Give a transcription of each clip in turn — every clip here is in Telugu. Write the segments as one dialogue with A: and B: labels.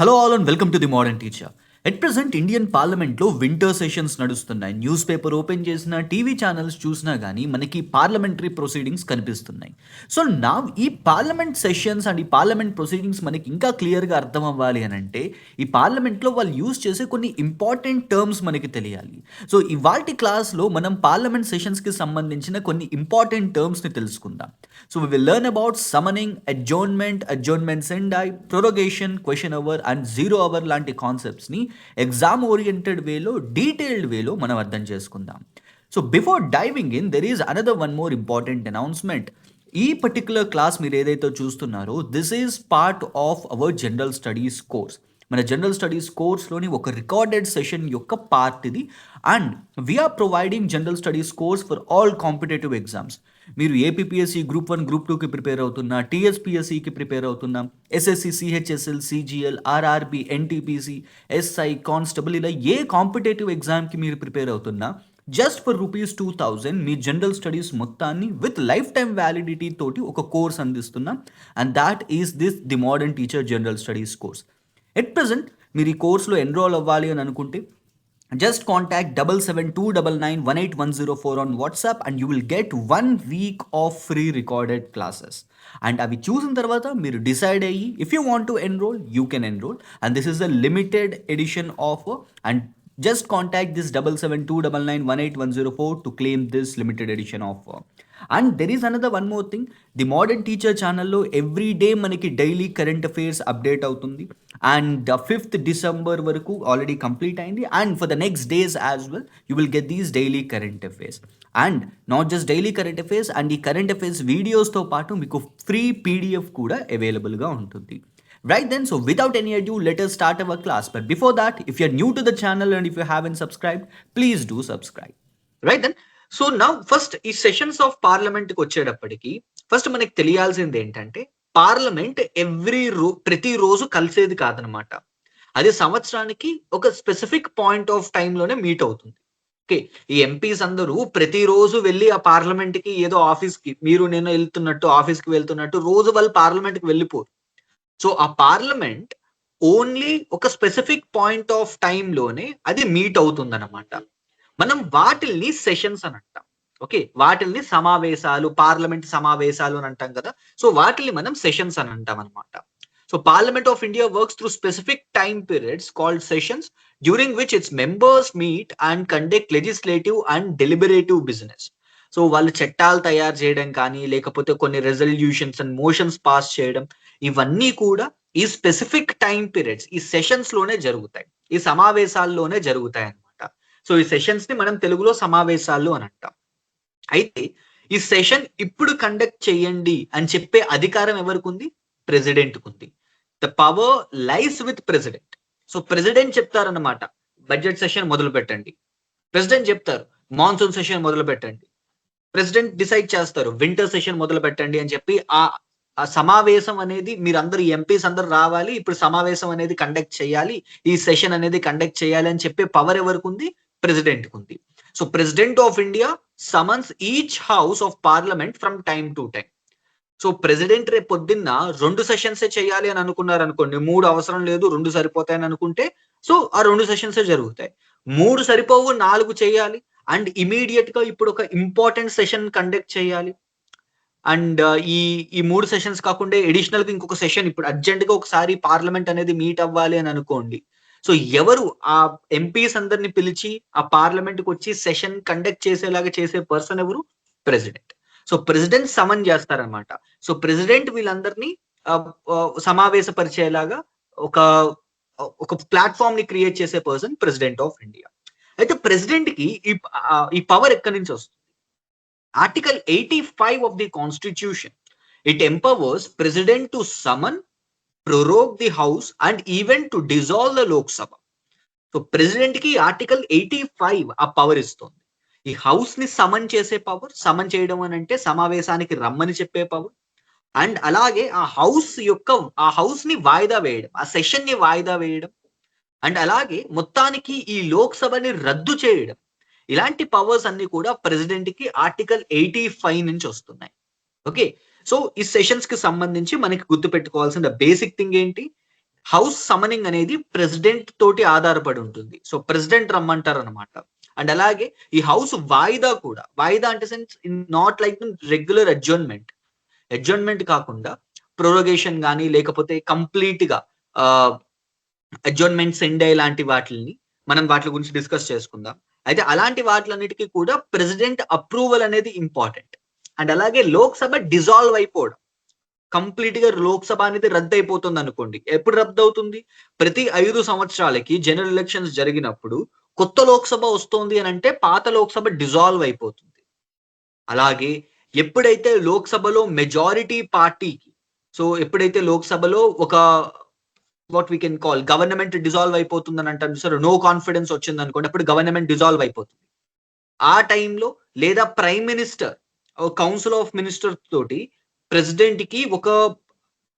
A: Hello all and welcome to the modern teacher. At present Indian పార్లమెంట్లో వింటర్ సెషన్స్ నడుస్తున్నాయి. న్యూస్ పేపర్ ఓపెన్ చేసినా, టీవీ ఛానల్స్ చూసినా కానీ మనకి పార్లమెంటరీ ప్రొసీడింగ్స్ కనిపిస్తున్నాయి. సో నా ఈ పార్లమెంట్ సెషన్స్ అండ్ ఈ పార్లమెంట్ ప్రొసీడింగ్స్ మనకి ఇంకా క్లియర్గా అర్థం అవ్వాలి అని అంటే ఈ పార్లమెంట్లో వాళ్ళు యూజ్ చేసే కొన్ని ఇంపార్టెంట్ టర్మ్స్ మనకి తెలియాలి. సో ఇవాల్టి క్లాస్లో మనం పార్లమెంట్ సెషన్స్కి సంబంధించిన కొన్ని ఇంపార్టెంట్ టర్మ్స్ని తెలుసుకుందాం. So we will learn about summoning, adjournment sine die, prorogation, question hour and zero hour లాంటి కాన్సెప్ట్స్ని ఎగ్జామ్ ఓరియంటెడ్ వేలో, డీటెయిల్డ్ వేలో మనం అర్థం చేసుకుందాం. So before diving in there is another one more important announcement. ఈ పర్టికులర్ క్లాస్ మీరు ఏదైతే చూస్తున్నారో this is part of our general studies course. మన జనరల్ స్టడీస్ కోర్స్లోని ఒక రికార్డెడ్ సెషన్ యొక్క పార్ట్ ఇది. And we are providing general studies course for all competitive exams. మీరు ఏపీపీఎస్సీ గ్రూప్ 1, గ్రూప్ 2కి ప్రిపేర్ అవుతున్నా, టీఎస్పీఎస్సీకి ప్రిపేర్ అవుతున్నా, SSC, CHSL, CGL, RRB, NTPC, SI, constable, ఇలా ఏ కాంపిటేటివ్ ఎగ్జామ్కి మీరు ప్రిపేర్ అవుతున్నా just for ₹2000 me general studies మొత్తాన్ని విత్ లైఫ్ టైమ్ వ్యాలిడిటీ తోటి ఒక కోర్స్ అందిస్తున్నాం. And that is the modern teacher general studies course. At present మీరు ఈ కోర్సులో ఎన్రోల్ అవ్వాలి అని అనుకుంటే just contact 7729918104 on WhatsApp and you will get 1 week of free recorded classes. And అవి చూసిన తర్వాత మీరు డిసైడ్ అయ్యి if you want to enroll, you can enroll. And this is a limited edition offer. And just contact this 7729918104 to claim this limited edition offer. And there is another one more thing. The modern teacher ఛానల్లో ఎవ్రీ డే మనకి డైలీ కరెంట్ అఫైర్స్ అప్డేట్ అవుతుంది. అండ్ 5th December వరకు ఆల్రెడీ కంప్లీట్ అయింది. And for the next days as well you will get these daily current affairs. And not just daily current affairs, and ఈ కరెంట్ అఫైర్స్ వీడియోస్తో పాటు మీకు ఫ్రీ పీడిఎఫ్ కూడా అవైలబుల్గా ఉంటుంది. Right then, so without any ado, let us start our class. But before that, if you're new to the channel and if you haven't subscribed, please do subscribe. Right then, so now first ఈ సెషన్స్ ఆఫ్ పార్లమెంట్కి వచ్చేటప్పటికి ఫస్ట్ మనకి తెలియాల్సింది ఏంటంటే పార్లమెంట్ ప్రతిరోజు కలిసేది కాదనమాట. అది సంవత్సరానికి ఒక స్పెసిఫిక్ పాయింట్ ఆఫ్ టైంలోనే మీట్ అవుతుంది. ఓకే, ఈ ఎంపీస్ అందరూ ప్రతిరోజు వెళ్ళి ఆ పార్లమెంట్కి ఏదో ఆఫీస్కి మీరు నేను వెళ్తున్నట్టు ఆఫీస్కి వెళ్తున్నట్టు రోజు వాళ్ళు పార్లమెంట్కి వెళ్ళిపోరు. సో ఆ పార్లమెంట్ ఓన్లీ ఒక స్పెసిఫిక్ పాయింట్ ఆఫ్ టైంలోనే అది మీట్ అవుతుంది అనమాట. మనం వాటిల్ని సెషన్స్ అని అంటాం. ఓకే, వాటిల్ని సమావేశాలు, పార్లమెంట్ సమావేశాలు అని అంటాం కదా. సో వాటిల్ని మనం సెషన్స్ అని అంటాం అనమాట. So parliament of India works through specific time periods called sessions during which its members meet and conduct legislative and deliberative business. So వాళ్ళు చట్టాలు తయారు చేయడం కానీ, లేకపోతే కొన్ని రెజల్యూషన్స్ అండ్ మోషన్స్ పాస్ చేయడం, ఇవన్నీ కూడా ఈ స్పెసిఫిక్ టైం పీరియడ్స్ ఈ సెషన్స్ లోనే జరుగుతాయి, ఈ సమావేశాల్లోనే జరుగుతాయి అన్నమాట. సో ఈ సెషన్స్ ని మనం తెలుగులో సమావేశాలు అని అంటాం. అయితే ఈ సెషన్ ఇప్పుడు కండక్ట్ చేయండి అని చెప్పే అధికారం ఎవరికి ఉంది? ప్రెసిడెంట్ కుంది. The power lies with president. So president చెప్తారన్నమాట, బడ్జెట్ సెషన్ మొదలు పెట్టండి. ప్రెసిడెంట్ చెప్తారు మాన్సూన్ సెషన్ మొదలు పెట్టండి. ప్రెసిడెంట్ డిసైడ్ చేస్తారు వింటర్ సెషన్ మొదలు పెట్టండి అని చెప్పి ఆ సమావేశం అనేది మీరందరూ ఎంపీస్ అందరూ రావాలి, ఇప్పుడు సమావేశం అనేది కండక్ట్ చేయాలి, ఈ సెషన్ అనేది కండక్ట్ చేయాలి అని చెప్పే పవర్ ఎవరికి ఉంది? ప్రెసిడెంట్ కుంది. So president of India summons each house of parliament from time to time. So president రేపు పొద్దున్న 2 సెషన్స్ చేయాలి అని అనుకున్నారు అనుకోండి, 3 అవసరం లేదు 2 సరిపోతాయని అనుకుంటే సో ఆ 2 సెషన్స్ జరుగుతాయి. 3 సరిపోవు 4 చేయాలి. అండ్ ఇమీడియట్ గా ఇప్పుడు ఒక ఇంపార్టెంట్ సెషన్ కండక్ట్ చేయాలి. అండ్ ఈ 3 సెషన్స్ కాకుండా అడిషనల్ గా ఇంకొక సెషన్ ఇప్పుడు అర్జెంట్ గా ఒకసారి పార్లమెంట్ అనేది మీట్ అవ్వాలి అని అనుకోండి. సో ఎవరు ఆ ఎంపీస్ అందరిని పిలిచి ఆ పార్లమెంట్ కి వచ్చి సెషన్ కండక్ట్ చేసేలాగా చేసే పర్సన్ ఎవరు? ప్రెసిడెంట్. సో ప్రెసిడెంట్ సమన్ చేస్తారనమాట. సో ప్రెసిడెంట్ వీళ్ళందరినీ సమావేశపరిచేలాగా ఒక ప్లాట్ఫామ్ ని క్రియేట్ చేసే పర్సన్ ప్రెసిడెంట్ ఆఫ్ ఇండియా. అయితే ప్రెసిడెంట్ కి ఈ పవర్ ఎక్కడి నుంచి వస్తుంది? Article 85 of the Constitution, it empowers President to summon, prorogue the House and even to dissolve the Lok Sabha. So President ki Article 85 ఆ పవర్ ఇస్తుంది. ఈ హౌస్ ని సమన్ చేసే పవర్, సమన్ చేయడం అని అంటే సమావేశానికి రమ్మని చెప్పే పవర్. అండ్ అలాగే ఆ హౌస్ ని వాయిదా వేయడం, ఆ సెషన్ ని వాయిదా వేయడం. అండ్ అలాగే మొత్తానికి ఈ లోక్సభని రద్దు చేయడం. ఇలాంటి పవర్స్ అన్ని కూడా ప్రెసిడెంట్ కి ఆర్టికల్ 85 నుంచి వస్తున్నాయి. ఓకే, సో ఈ సెషన్స్ కి సంబంధించి మనకి గుర్తు పెట్టుకోవాల్సిన బేసిక్ థింగ్ ఏంటి? హౌస్ సమనింగ్ అనేది ప్రెసిడెంట్ తోటి ఆధారపడి ఉంటుంది. సో ప్రెసిడెంట్ రమ్మంటారు అనమాట. అండ్ అలాగే ఈ హౌస్ వాయిదా కూడా, వాయిదా అంటే sense not like regular adjournment కాకుండా ప్రొరోగేషన్ గానీ లేకపోతే కంప్లీట్ గా అడ్జర్న్మెంట్ సెండ్ లాంటి వాటిని మనం వాటి గురించి డిస్కస్ చేసుకుందాం. అయితే అలాంటి వాటిలన్నిటికీ కూడా ప్రెసిడెంట్ అప్రూవల్ అనేది ఇంపార్టెంట్. అండ్ అలాగే లోక్సభ డిజాల్వ్ అయిపోవడం, కంప్లీట్ గా లోక్సభ అనేది రద్దు అయిపోతుంది అనుకోండి. ఎప్పుడు రద్దు అవుతుంది? ప్రతి 5 సంవత్సరాలకి జనరల్ ఎలక్షన్స్ జరిగినప్పుడు కొత్త లోక్సభ వస్తోంది అని అంటే పాత లోక్సభ డిజాల్వ్ అయిపోతుంది. అలాగే ఎప్పుడైతే లోక్సభలో మెజారిటీ పార్టీకి, సో ఎప్పుడైతే లోక్సభలో ఒక what we can call government dissolve అయిపోతుంది అని అంటారు చూసారు, నో కాన్ఫిడెన్స్ వచ్చింది అనుకోండి, అప్పుడు గవర్నమెంట్ డిజాల్వ్ అయిపోతుంది. ఆ టైంలో లేదా prime minister council of minister తోటి ప్రెసిడెంట్ కి ఒక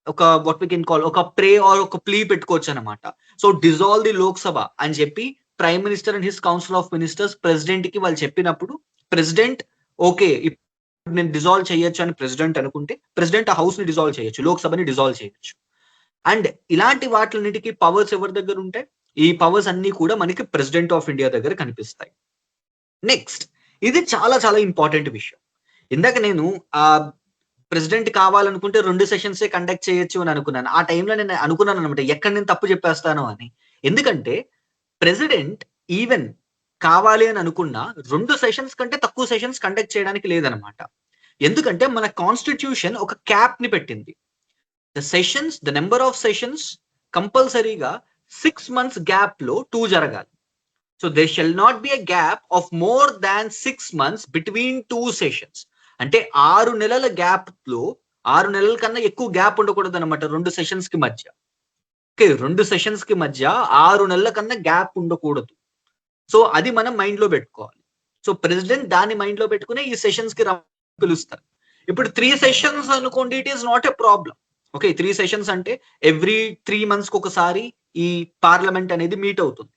A: ఒక వాట్ వి కెన్ కాల్ ఒక ప్రే ఆర్ ఒక ప్లీ పెట్టుకోవచ్చు అనమాట. సో డిజాల్వ్ ది లోక్సభ అని చెప్పి prime minister and his council of ministers president కి వాళ్ళు చెప్పినప్పుడు ప్రెసిడెంట్ ఓకే నేను డిజాల్వ్ చేయొచ్చు అని ప్రెసిడెంట్ అనుకుంటే ప్రెసిడెంట్ ఆ హౌస్ ని డిజాల్వ్ చేయొచ్చు, లోక్సభని డిజాల్వ్ చేయొచ్చు. అండ్ ఇలాంటి వాటిలన్నిటికీ పవర్స్ ఎవరి దగ్గర ఉంటాయి? ఈ పవర్స్ అన్ని కూడా మనకి ప్రెసిడెంట్ ఆఫ్ ఇండియా దగ్గర కనిపిస్తాయి. నెక్స్ట్, ఇది చాలా చాలా ఇంపార్టెంట్ విషయం. ఇందాక నేను ప్రెసిడెంట్ కావాలనుకుంటే 2 సెషన్సే కండక్ట్ చేయొచ్చు అని అనుకున్నాను. ఆ టైంలో నేను అనుకున్నాను అనమాట, ఎక్కడ నేను తప్పు చెప్పేస్తాను అని. ఎందుకంటే ప్రెసిడెంట్ ఈవెన్ కావాలి అని అనుకున్నా 2 సెషన్స్ కంటే తక్కువ సెషన్స్ కండక్ట్ చేయడానికి లేదనమాట. ఎందుకంటే మన కాన్స్టిట్యూషన్ ఒక క్యాప్ ని పెట్టింది. ద నెంబర్ ఆఫ్ సెషన్స్ కంపల్సరీగా 6 months గ్యాప్ లో 2 జరగాలి. So there shall not be a gap of more than 6 months between 2 sessions. అంటే 6 నెలల గ్యాప్ లో 6 నెలల కన్నా ఎక్కువ గ్యాప్ ఉండకూడదు అనమాట 2 సెషన్స్ కి మధ్య. ఓకే, 2 సెషన్స్ కి మధ్య 6 నెలల కన్నా గ్యాప్ ఉండకూడదు. సో అది మనం మైండ్ లో పెట్టుకోవాలి. సో ప్రెసిడెంట్ దాన్ని మైండ్ లో పెట్టుకుని ఈ సెషన్స్ కి పిలుస్తారు. ఇప్పుడు 3 సెషన్స్ అనుకోండి, it is not a problem. Okay, 3 sessions అంటే ఎవ్రీ 3 months కి ఒకసారి ఈ పార్లమెంట్ అనేది మీట్ అవుతుంది.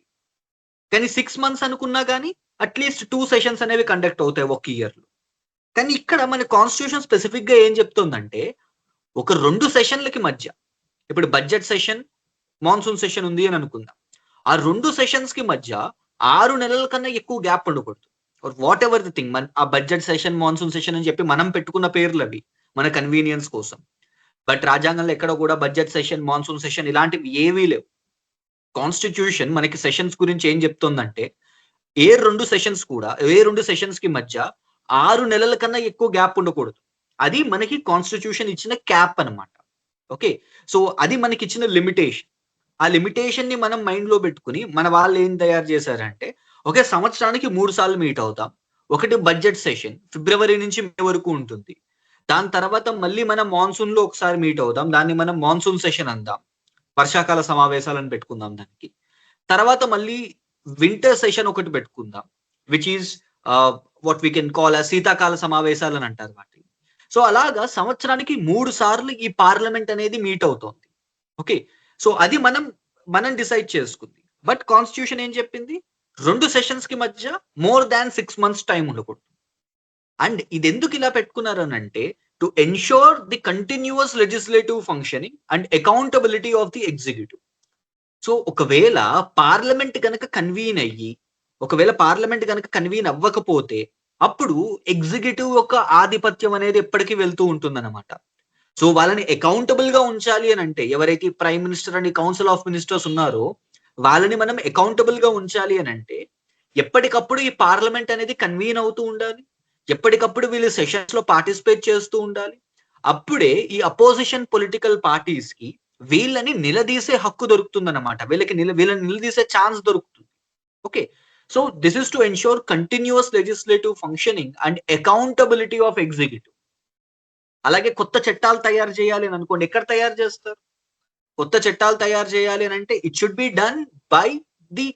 A: కానీ 6 months అనుకున్నా కానీ అట్లీస్ట్ 2 సెషన్స్ అనేవి కండక్ట్ అవుతాయి ఒక ఇయర్ లో. కానీ ఇక్కడ మన కాన్స్టిట్యూషన్ స్పెసిఫిక్ గా ఏం చెప్తుందంటే ఒక 2 సెషన్లకి మధ్య, ఇప్పుడు బడ్జెట్ సెషన్, మాన్సూన్ సెషన్ ఉంది అని అనుకుందాం, ఆ 2 సెషన్స్ కి మధ్య 6 నెలల కన్నా ఎక్కువ గ్యాప్ ఉండకూడదు. వాట్ ఎవర్ ది థింగ్, మన ఆ బడ్జెట్ సెషన్, మాన్సూన్ సెషన్ అని చెప్పి మనం పెట్టుకున్న పేర్లు అవి మన కన్వీనియన్స్ కోసం. బట్ రాజ్యాంగంలో ఎక్కడ కూడా బడ్జెట్ సెషన్, మాన్సూన్ సెషన్ ఇలాంటివి ఏవీ లేవు. కాన్స్టిట్యూషన్ మనకి సెషన్స్ గురించి ఏం చెప్తుందంటే ఏ 2 సెషన్స్ కూడా, ఏ 2 సెషన్స్ కి మధ్య 6 నెలల కన్నా ఎక్కువ గ్యాప్ ఉండకూడదు. అది మనకి కాన్స్టిట్యూషన్ ఇచ్చిన క్యాప్ అనమాట. ఓకే, సో అది మనకి ఇచ్చిన లిమిటేషన్. ఆ లిమిటేషన్ ని మనం మైండ్ లో పెట్టుకుని మన వాళ్ళు ఏం తయారు చేశారంటే ఒకే సంవత్సరానికి 3 సార్లు మీట్ అవుతాం. ఒకటి బడ్జెట్ సెషన్ ఫిబ్రవరి నుంచి మే వరకు ఉంటుంది. దాని తర్వాత మళ్ళీ మనం మాన్సూన్ లో ఒకసారి మీట్ అవుదాం, దాన్ని మనం మాన్సూన్ సెషన్ అందాం, వర్షాకాల సమావేశాలను పెట్టుకుందాం దానికి. తర్వాత మళ్ళీ వింటర్ సెషన్ ఒకటి పెట్టుకుందాం, which is what we can call శీతాకాల సమావేశాలు అని అంటారు వాటిని. సో అలాగా సంవత్సరానికి 3 సార్లు ఈ పార్లమెంట్ అనేది మీట్ అవుతోంది. ఓకే, సో అది మనం డిసైడ్ చేసుకుంది. బట్ కాన్స్టిట్యూషన్ ఏం చెప్పింది? 2 సెషన్స్ కి మధ్య మోర్ దాన్ 6 months టైం ఉండకూడదు. అండ్ ఇది ఎందుకు ఇలా పెట్టుకున్నారు అని అంటే to ensure the continuous legislative functioning and accountability of the executive. So ఒకవేళ పార్లమెంట్ కనుక కన్వీన్ అవ్వకపోతే అప్పుడు ఎగ్జిక్యూటివ్ యొక్క ఆధిపత్యం అనేది ఎప్పటికీ వెళ్తూ ఉంటుందన్నమాట. సో వాళ్ళని అకౌంటబుల్ గా ఉంచాలి అని అంటే ఎవరైతే prime minister and council of ministers ఉన్నారో వాళ్ళని మనం అకౌంటబుల్ గా ఉంచాలి అని అంటే ఎప్పటికప్పుడు ఈ పార్లమెంట్ అనేది కన్వీన్ అవుతూ ఉండాలి, ఎప్పటికప్పుడు వీళ్ళు సెషన్స్ లో పార్టిసిపేట్ చేస్తూ ఉండాలి. అప్పుడే ఈ అపోజిషన్ పొలిటికల్ పార్టీస్ కి వీళ్ళని నిలదీసే హక్కు దొరుకుతుంది అనమాట, వీళ్ళని నిలదీసే ఛాన్స్ దొరుకుతుంది. Okay, so this is to ensure continuous legislative functioning and accountability of executive. అలాగే కొత్త చట్టాలు తయారు చేయాలి అని అనుకోండి, ఎక్కడ తయారు చేస్తారు? కొత్త చట్టాలు తయారు చేయాలి అని అంటే it should be done by the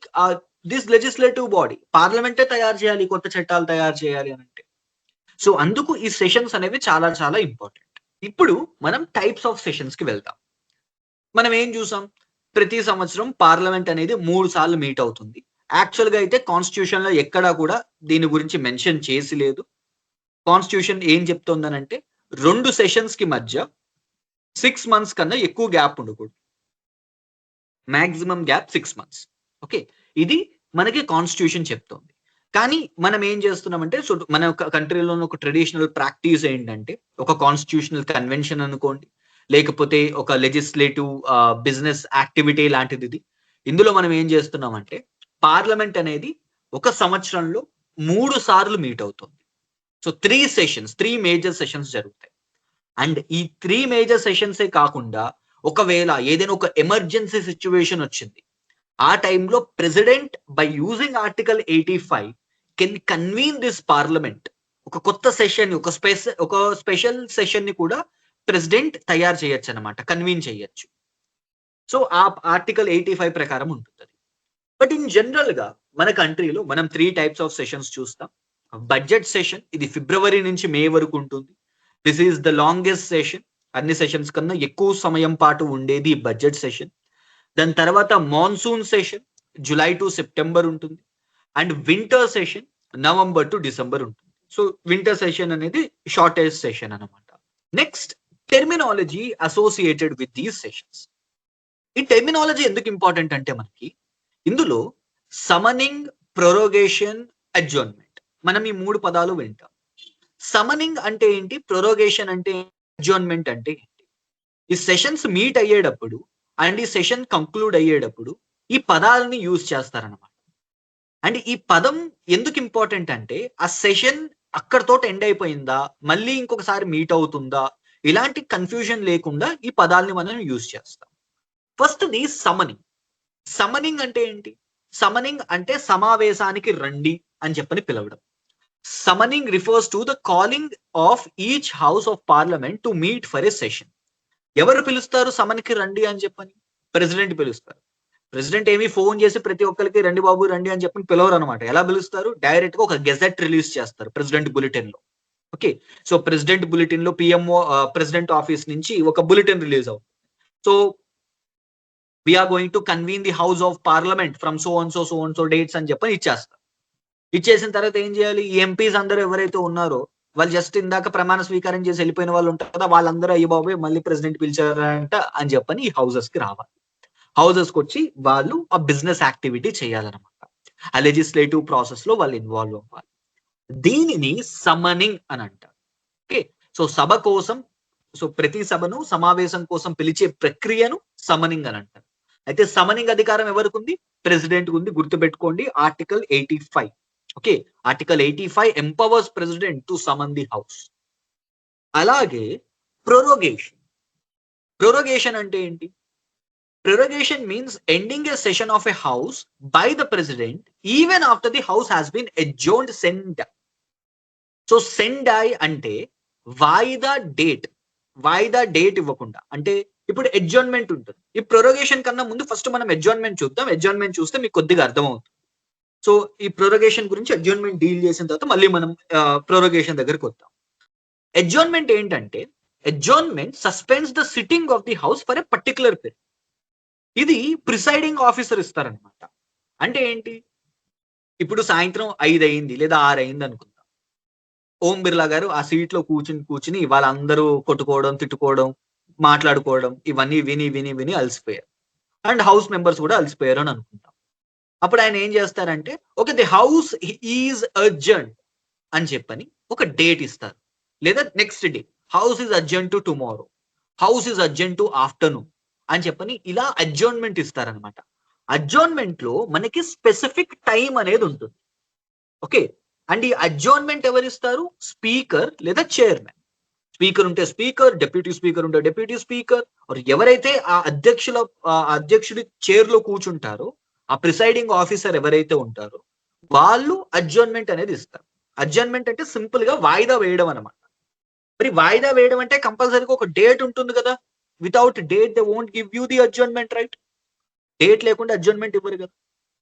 A: this legislative body. పార్లమెంటే తయారు చేయాలి కొత్త చట్టాలు తయారు చేయాలి అని అంటే. సో అందుకు ఈ సెషన్స్ అనేవి చాలా చాలా ఇంపార్టెంట్. ఇప్పుడు మనం టైప్స్ ఆఫ్ సెషన్స్ కి వెళ్తాం. మనం ఏం చూసాం? ప్రతి సంవత్సరం పార్లమెంట్ అనేది 3 సార్లు మీట్ అవుతుంది. యాక్చువల్ గా అయితే కాన్స్టిట్యూషన్ లో ఎక్కడా కూడా దీని గురించి మెన్షన్ చేసి లేదు. కాన్స్టిట్యూషన్ ఏం చెప్తోందనంటే 2 సెషన్స్ కి మధ్య 6 months కన్నా ఎక్కువ గ్యాప్ ఉండకూడదు. Maximum gap 6 months. ఓకే, ఇది మనకి కాన్స్టిట్యూషన్ చెప్తోంది. కానీ మనం ఏం చేస్తున్నామంటే, సో మన కంట్రీలో ఒక ట్రెడిషనల్ ప్రాక్టీస్ ఏంటంటే, ఒక కాన్స్టిట్యూషనల్ కన్వెన్షన్ అనుకోండి, లేకపోతే ఒక లెజిస్లేటివ్ బిజినెస్ యాక్టివిటీ లాంటిది ఇది. ఇందులో మనం ఏం చేస్తున్నామంటే, పార్లమెంట్ అనేది ఒక సంవత్సరంలో 3 సార్లు మీట్ అవుతుంది. సో 3 సెషన్స్, 3 మేజర్ సెషన్స్ జరుగుతాయి. అండ్ ఈ 3 మేజర్ సెషన్సే కాకుండా, ఒకవేళ ఏదైనా ఒక ఎమర్జెన్సీ సిచ్యువేషన్ వచ్చింది, ఆ టైంలో president by using article 85 can convene this parliament. ఒక కొత్త సెషన్, ఒక స్పెషల్ సెషన్ ని కూడా ప్రెసిడెంట్ తయారు చేయొచ్చు అనమాట, కన్వీన్ చేయొచ్చు. సో ఆ ఆర్టికల్ 85 ప్రకారం ఉంటుంది. బట్ ఇన్ జనరల్ గా మన కంట్రీలో మనం 3 టైప్స్ ఆఫ్ సెషన్స్ చూస్తాం. బడ్జెట్ సెషన్, ఇది ఫిబ్రవరి నుంచి మే వరకు ఉంటుంది. This is the longest session. అన్ని సెషన్స్ కన్నా ఎక్కువ సమయం పాటు ఉండేది బడ్జెట్ సెషన్. దాని తర్వాత monsoon session July to September ఉంటుంది. And winter session November to December ఉంటుంది. సో వింటర్ సెషన్ అనేది షార్టెస్ట్ సెషన్ అనమాట. Next, terminology associated with these sessions. ఈ టెర్మినాలజీ ఎందుకు ఇంపార్టెంట్ అంటే, మనకి ఇందులో సమనింగ్, ప్రొరోగేషన్, అడ్జర్న్మెంట్, మనం ఈ 3 పదాలు వింటాం. సమనింగ్ అంటే ఏంటి, ప్రొరోగేషన్ అంటే, అడ్జర్న్మెంట్ అంటే ఏంటి? ఈ సెషన్స్ మీట్ అయ్యేటప్పుడు అండ్ ఈ సెషన్ కంక్లూడ్ అయ్యేటప్పుడు ఈ పదాలని యూజ్ చేస్తారనమాట. అండ్ ఈ పదం ఎందుకు ఇంపార్టెంట్ అంటే, ఆ సెషన్ అక్కడతో ఎండ్ అయిపోయిందా, మళ్ళీ ఇంకొకసారి మీట్ అవుతుందా, ఇలాంటి కన్ఫ్యూజన్ లేకుండా ఈ పదాలని మనం యూజ్ చేస్తాం. First the summoning. సమనింగ్ అంటే ఏంటి? సమనింగ్ అంటే సమావేశానికి రండి అని చెప్పని పిలవడం. Summoning refers to the calling of each house of parliament to meet for a session. ఎవరు పిలుస్తారు సమన్కి రండి అని చెప్పని? ప్రెసిడెంట్ పిలుస్తారు. ప్రెసిడెంట్ ఏమి ఫోన్ చేసి ప్రతి ఒక్కరికి రండి బాబు రండి అని చెప్పని పిలవరు అనమాట. ఎలా పిలుస్తారు? డైరెక్ట్ గా ఒక గెజెట్ రిలీజ్ చేస్తారు ప్రెసిడెంట్ బులెటిన్ లో. ఓకే, సో ప్రెసిడెంట్ బులెటిన్ లో పిఎంఓ ప్రెసిడెంట్ ఆఫీస్ నుంచి ఒక బులెటిన్ రిలీజ్ అవుతుంది. So we're going to convene the house of parliament from so and so dates అని చెప్పని ఇచ్చేస్తారు. ఇచ్చేసిన తర్వాత ఏం చేయాలి? ఈ ఎంపీస్ అందరూ ఎవరైతే ఉన్నారో వాళ్ళు జస్ట్ ఇందాక ప్రమాణ స్వీకారం చేసి వెళ్ళిపోయిన వాళ్ళు ఉంటారు కదా, వాళ్ళందరూ అయ్యి బాబోయ్ మళ్ళీ ప్రెసిడెంట్ పిలిచారంట అని చెప్పని ఈ హౌసెస్ కి రావాలి. హౌసెస్ కి వచ్చి వాళ్ళు ఆ బిజినెస్ యాక్టివిటీ చేయాలన్నమాట. ఆ లెజిస్లేటివ్ ప్రాసెస్ లో వాళ్ళు ఇన్వాల్వ్ అవ్వాలి. దీనిని సమనింగ్ అని అంటారు. ఓకే, సో సభ కోసం, సో ప్రతి సభను సమావేశం కోసం పిలిచే ప్రక్రియను సమనింగ్ అని అంటారు. అయితే సమనింగ్ అధికారం ఎవరికి ఉంది? ప్రెసిడెంట్ ఉంది. గుర్తుపెట్టుకోండి, article 85. Okay, article 85 empowers president to summon the house. అలాగే ప్రొరోగేషన్. ప్రొరోగేషన్ అంటే ఏంటి? Prorogation means ending a session of a house by the president even after the house has been adjourned sine die. So sine die అంటే వాయిదా డేట్, వాయిదా డేట్ ఇవ్వకుండా. అంటే ఇప్పుడు అడ్జర్న్మెంట్ ఉంటుంది. ఈ ప్రొరోగేషన్ కన్నా ముందు ఫస్ట్ మనం అడ్జర్న్మెంట్ చూద్దాం. అడ్జర్న్మెంట్ చూస్తే మీకు కొద్దిగా అర్థమవుతుంది. సో ఈ ప్రొరోగేషన్ గురించి అడ్జర్న్మెంట్ డీల్ చేసిన తర్వాత మళ్ళీ మనం ప్రొరోగేషన్ దగ్గరికి వద్దాం. అడ్జర్న్మెంట్ ఏంటంటే, adjournment suspends the sitting of the house for a particular period. ఇది ప్రిసైడింగ్ ఆఫీసర్ ఇస్తారనమాట. అంటే ఏంటి? ఇప్పుడు సాయంత్రం 5 అయింది లేదా 6 అయింది అనుకుందాం. ఓం బిర్లా గారు ఆ సీట్ లో కూర్చుని వాళ్ళందరూ కొట్టుకోవడం, తిట్టుకోవడం, మాట్లాడుకోవడం ఇవన్నీ విని విని విని అలసిపోయారు. అండ్ హౌస్ మెంబర్స్ కూడా అలసిపోయారు అని అనుకుంటాం. అప్పుడు ఆయన ఏం చేస్తారంటే, okay the house is urgent అని చెప్పని ఒక డేట్ ఇస్తారు. లేదా next day house is urgent to tomorrow, house is urgent to afternoon అని చెప్పని ఇలా అడ్జర్న్మెంట్ ఇస్తారనమాట. అడ్జర్న్మెంట్ లో మనకి స్పెసిఫిక్ టైం అనేది ఉంటుంది. ఓకే, అండ్ ఈ అడ్జర్న్మెంట్ ఎవరు ఇస్తారు? స్పీకర్ లేదా చైర్మన్. స్పీకర్ ఉంటే స్పీకర్, డిప్యూటీ స్పీకర్ ఉంటే డిప్యూటీ స్పీకర్, ఎవరైతే ఆ అధ్యక్షుడి చైర్ లో కూర్చుంటారో, ఆ ప్రిసైడింగ్ ఆఫీసర్ ఎవరైతే ఉంటారో వాళ్ళు అడ్జర్న్మెంట్ అనేది ఇస్తారు. అడ్జర్న్మెంట్ అంటే సింపుల్ గా వాయిదా వేయడం అనమాట. మరి వాయిదా వేయడం అంటే కంపల్సరీగా ఒక డేట్ ఉంటుంది కదా. Without date they won't give you the adjournment, right? Date లేకుండా అడ్జర్న్మెంట్ ఇవ్వరు కదా.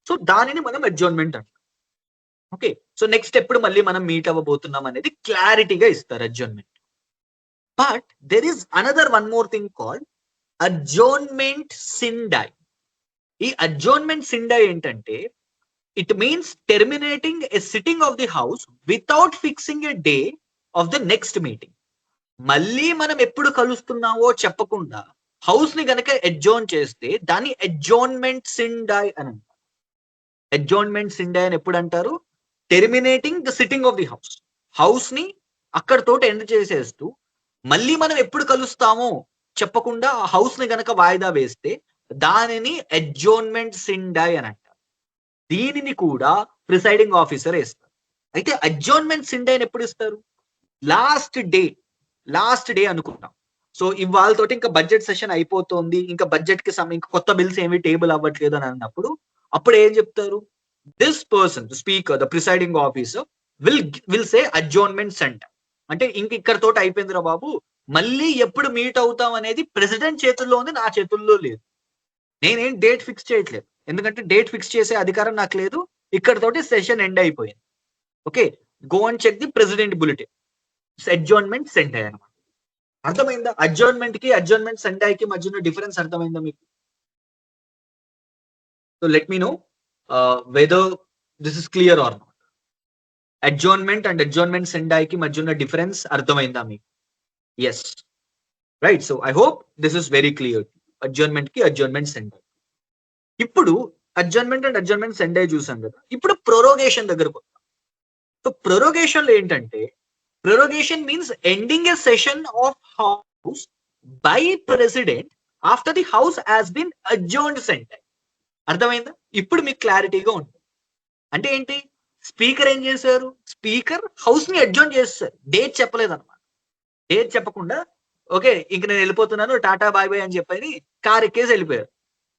A: సో దానిని మనం అడ్జర్న్మెంట్ అంటాం. ఓకే, సో నెక్స్ట్ ఎప్పుడు మళ్ళీ మనం మీట్ అవ్వబోతున్నాం అనేది క్లారిటీగా ఇస్తారు adjournment. But there is another one more thing called adjournment sine die. ఈ అడ్జర్న్మెంట్ సిండై ఏంటంటే, it means terminating a sitting of the house without fixing a day of the next meeting. మళ్ళీ మనం ఎప్పుడు కలుస్తున్నావో చెప్పకుండా హౌస్ ని గనక అడ్జోర్న్ చేస్తే దాన్ని అడ్జోర్న్మెంట్ సిండై అని అంటారు. అడ్జోర్న్మెంట్ సిండై అని ఎప్పుడు అంటారు? Terminating the sitting of the house. House ని అక్కడతోటి ఎండ్ చేసేస్తూ మళ్ళీ మనం ఎప్పుడు కలుస్తామో చెప్పకుండా ఆ హౌస్ ని గనక వాయిదా వేస్తే దానిని అడ్జోర్న్మెంట్ సిండై అని అంటారు. దీనిని కూడా ప్రిసైడింగ్ ఆఫీసర్ ఇస్తారు. అయితే అడ్జోర్న్మెంట్ సిండైని ఎప్పుడు ఇస్తారు? లాస్ట్ డే అనుకుంటాం. సో ఇవాళతోటి ఇంకా బడ్జెట్ సెషన్ అయిపోతుంది, ఇంకా బడ్జెట్ కి ఇంకా కొత్త బిల్స్ ఏమి టేబుల్ అవ్వట్లేదు అని అన్నప్పుడు అప్పుడు ఏం చెప్తారు? This person speaker, the presiding officer will say adjournment sine die. అంటే ఇంక ఇక్కడ తోటి అయిపోయిందిరా బాబు, మళ్ళీ ఎప్పుడు మీట్ అవుతాం అనేది ప్రెసిడెంట్ చేతుల్లో ఉంది, నా చేతుల్లో లేదు. నేనేం డేట్ ఫిక్స్ చేయట్లేదు, ఎందుకంటే డేట్ ఫిక్స్ చేసే అధికారం నాకు లేదు. ఇక్కడ తోటి సెషన్ ఎండ్ అయిపోయింది. Okay, go and check the president bulletin. Adjournment sine die అన్నమాట. అర్థమైందా? అడ్జోర్న్మెంట్ కి అడ్జోర్న్మెంట్ సెండాయికి మధ్యన డిఫరెన్స్ అర్థమైందా మీకు? So let me know whether this is clear or not. Adjournment and adjournment సెండాయికి మధ్యన డిఫరెన్స్ అర్థమైందా మీకు? Yes, right. So I hope this is very clear. Adjournment కి అడ్జోర్న్మెంట్ సెండాయి. ఇప్పుడు అడ్జోర్న్మెంట్ అండ్ అడ్జోర్న్మెంట్ సెండాయి చూసాం కదా, ఇప్పుడు ప్రొరోగేషన్ దగ్గరకు వస్తాం. సో ప్రొరోగేషన్ లో ఏంటంటే, prorogation means ending a session of house by president after the house has been adjourned sentence. అర్థమైందా? ఇప్పుడు మీకు క్లారిటీగా ఉంటుంది. అంటే ఏంటి? స్పీకర్ ఏం చేశారు? స్పీకర్ హౌస్ ని అడ్జోర్న్ చేస్తారు. డేట్ చెప్పలేదు అనమాట. డేట్ చెప్పకుండా ఓకే ఇంక నేను వెళ్ళిపోతున్నాను, టాటా బాయ్ బాయ్ అని చెప్పని కార్ ఎక్కేసి వెళ్ళిపోయారు.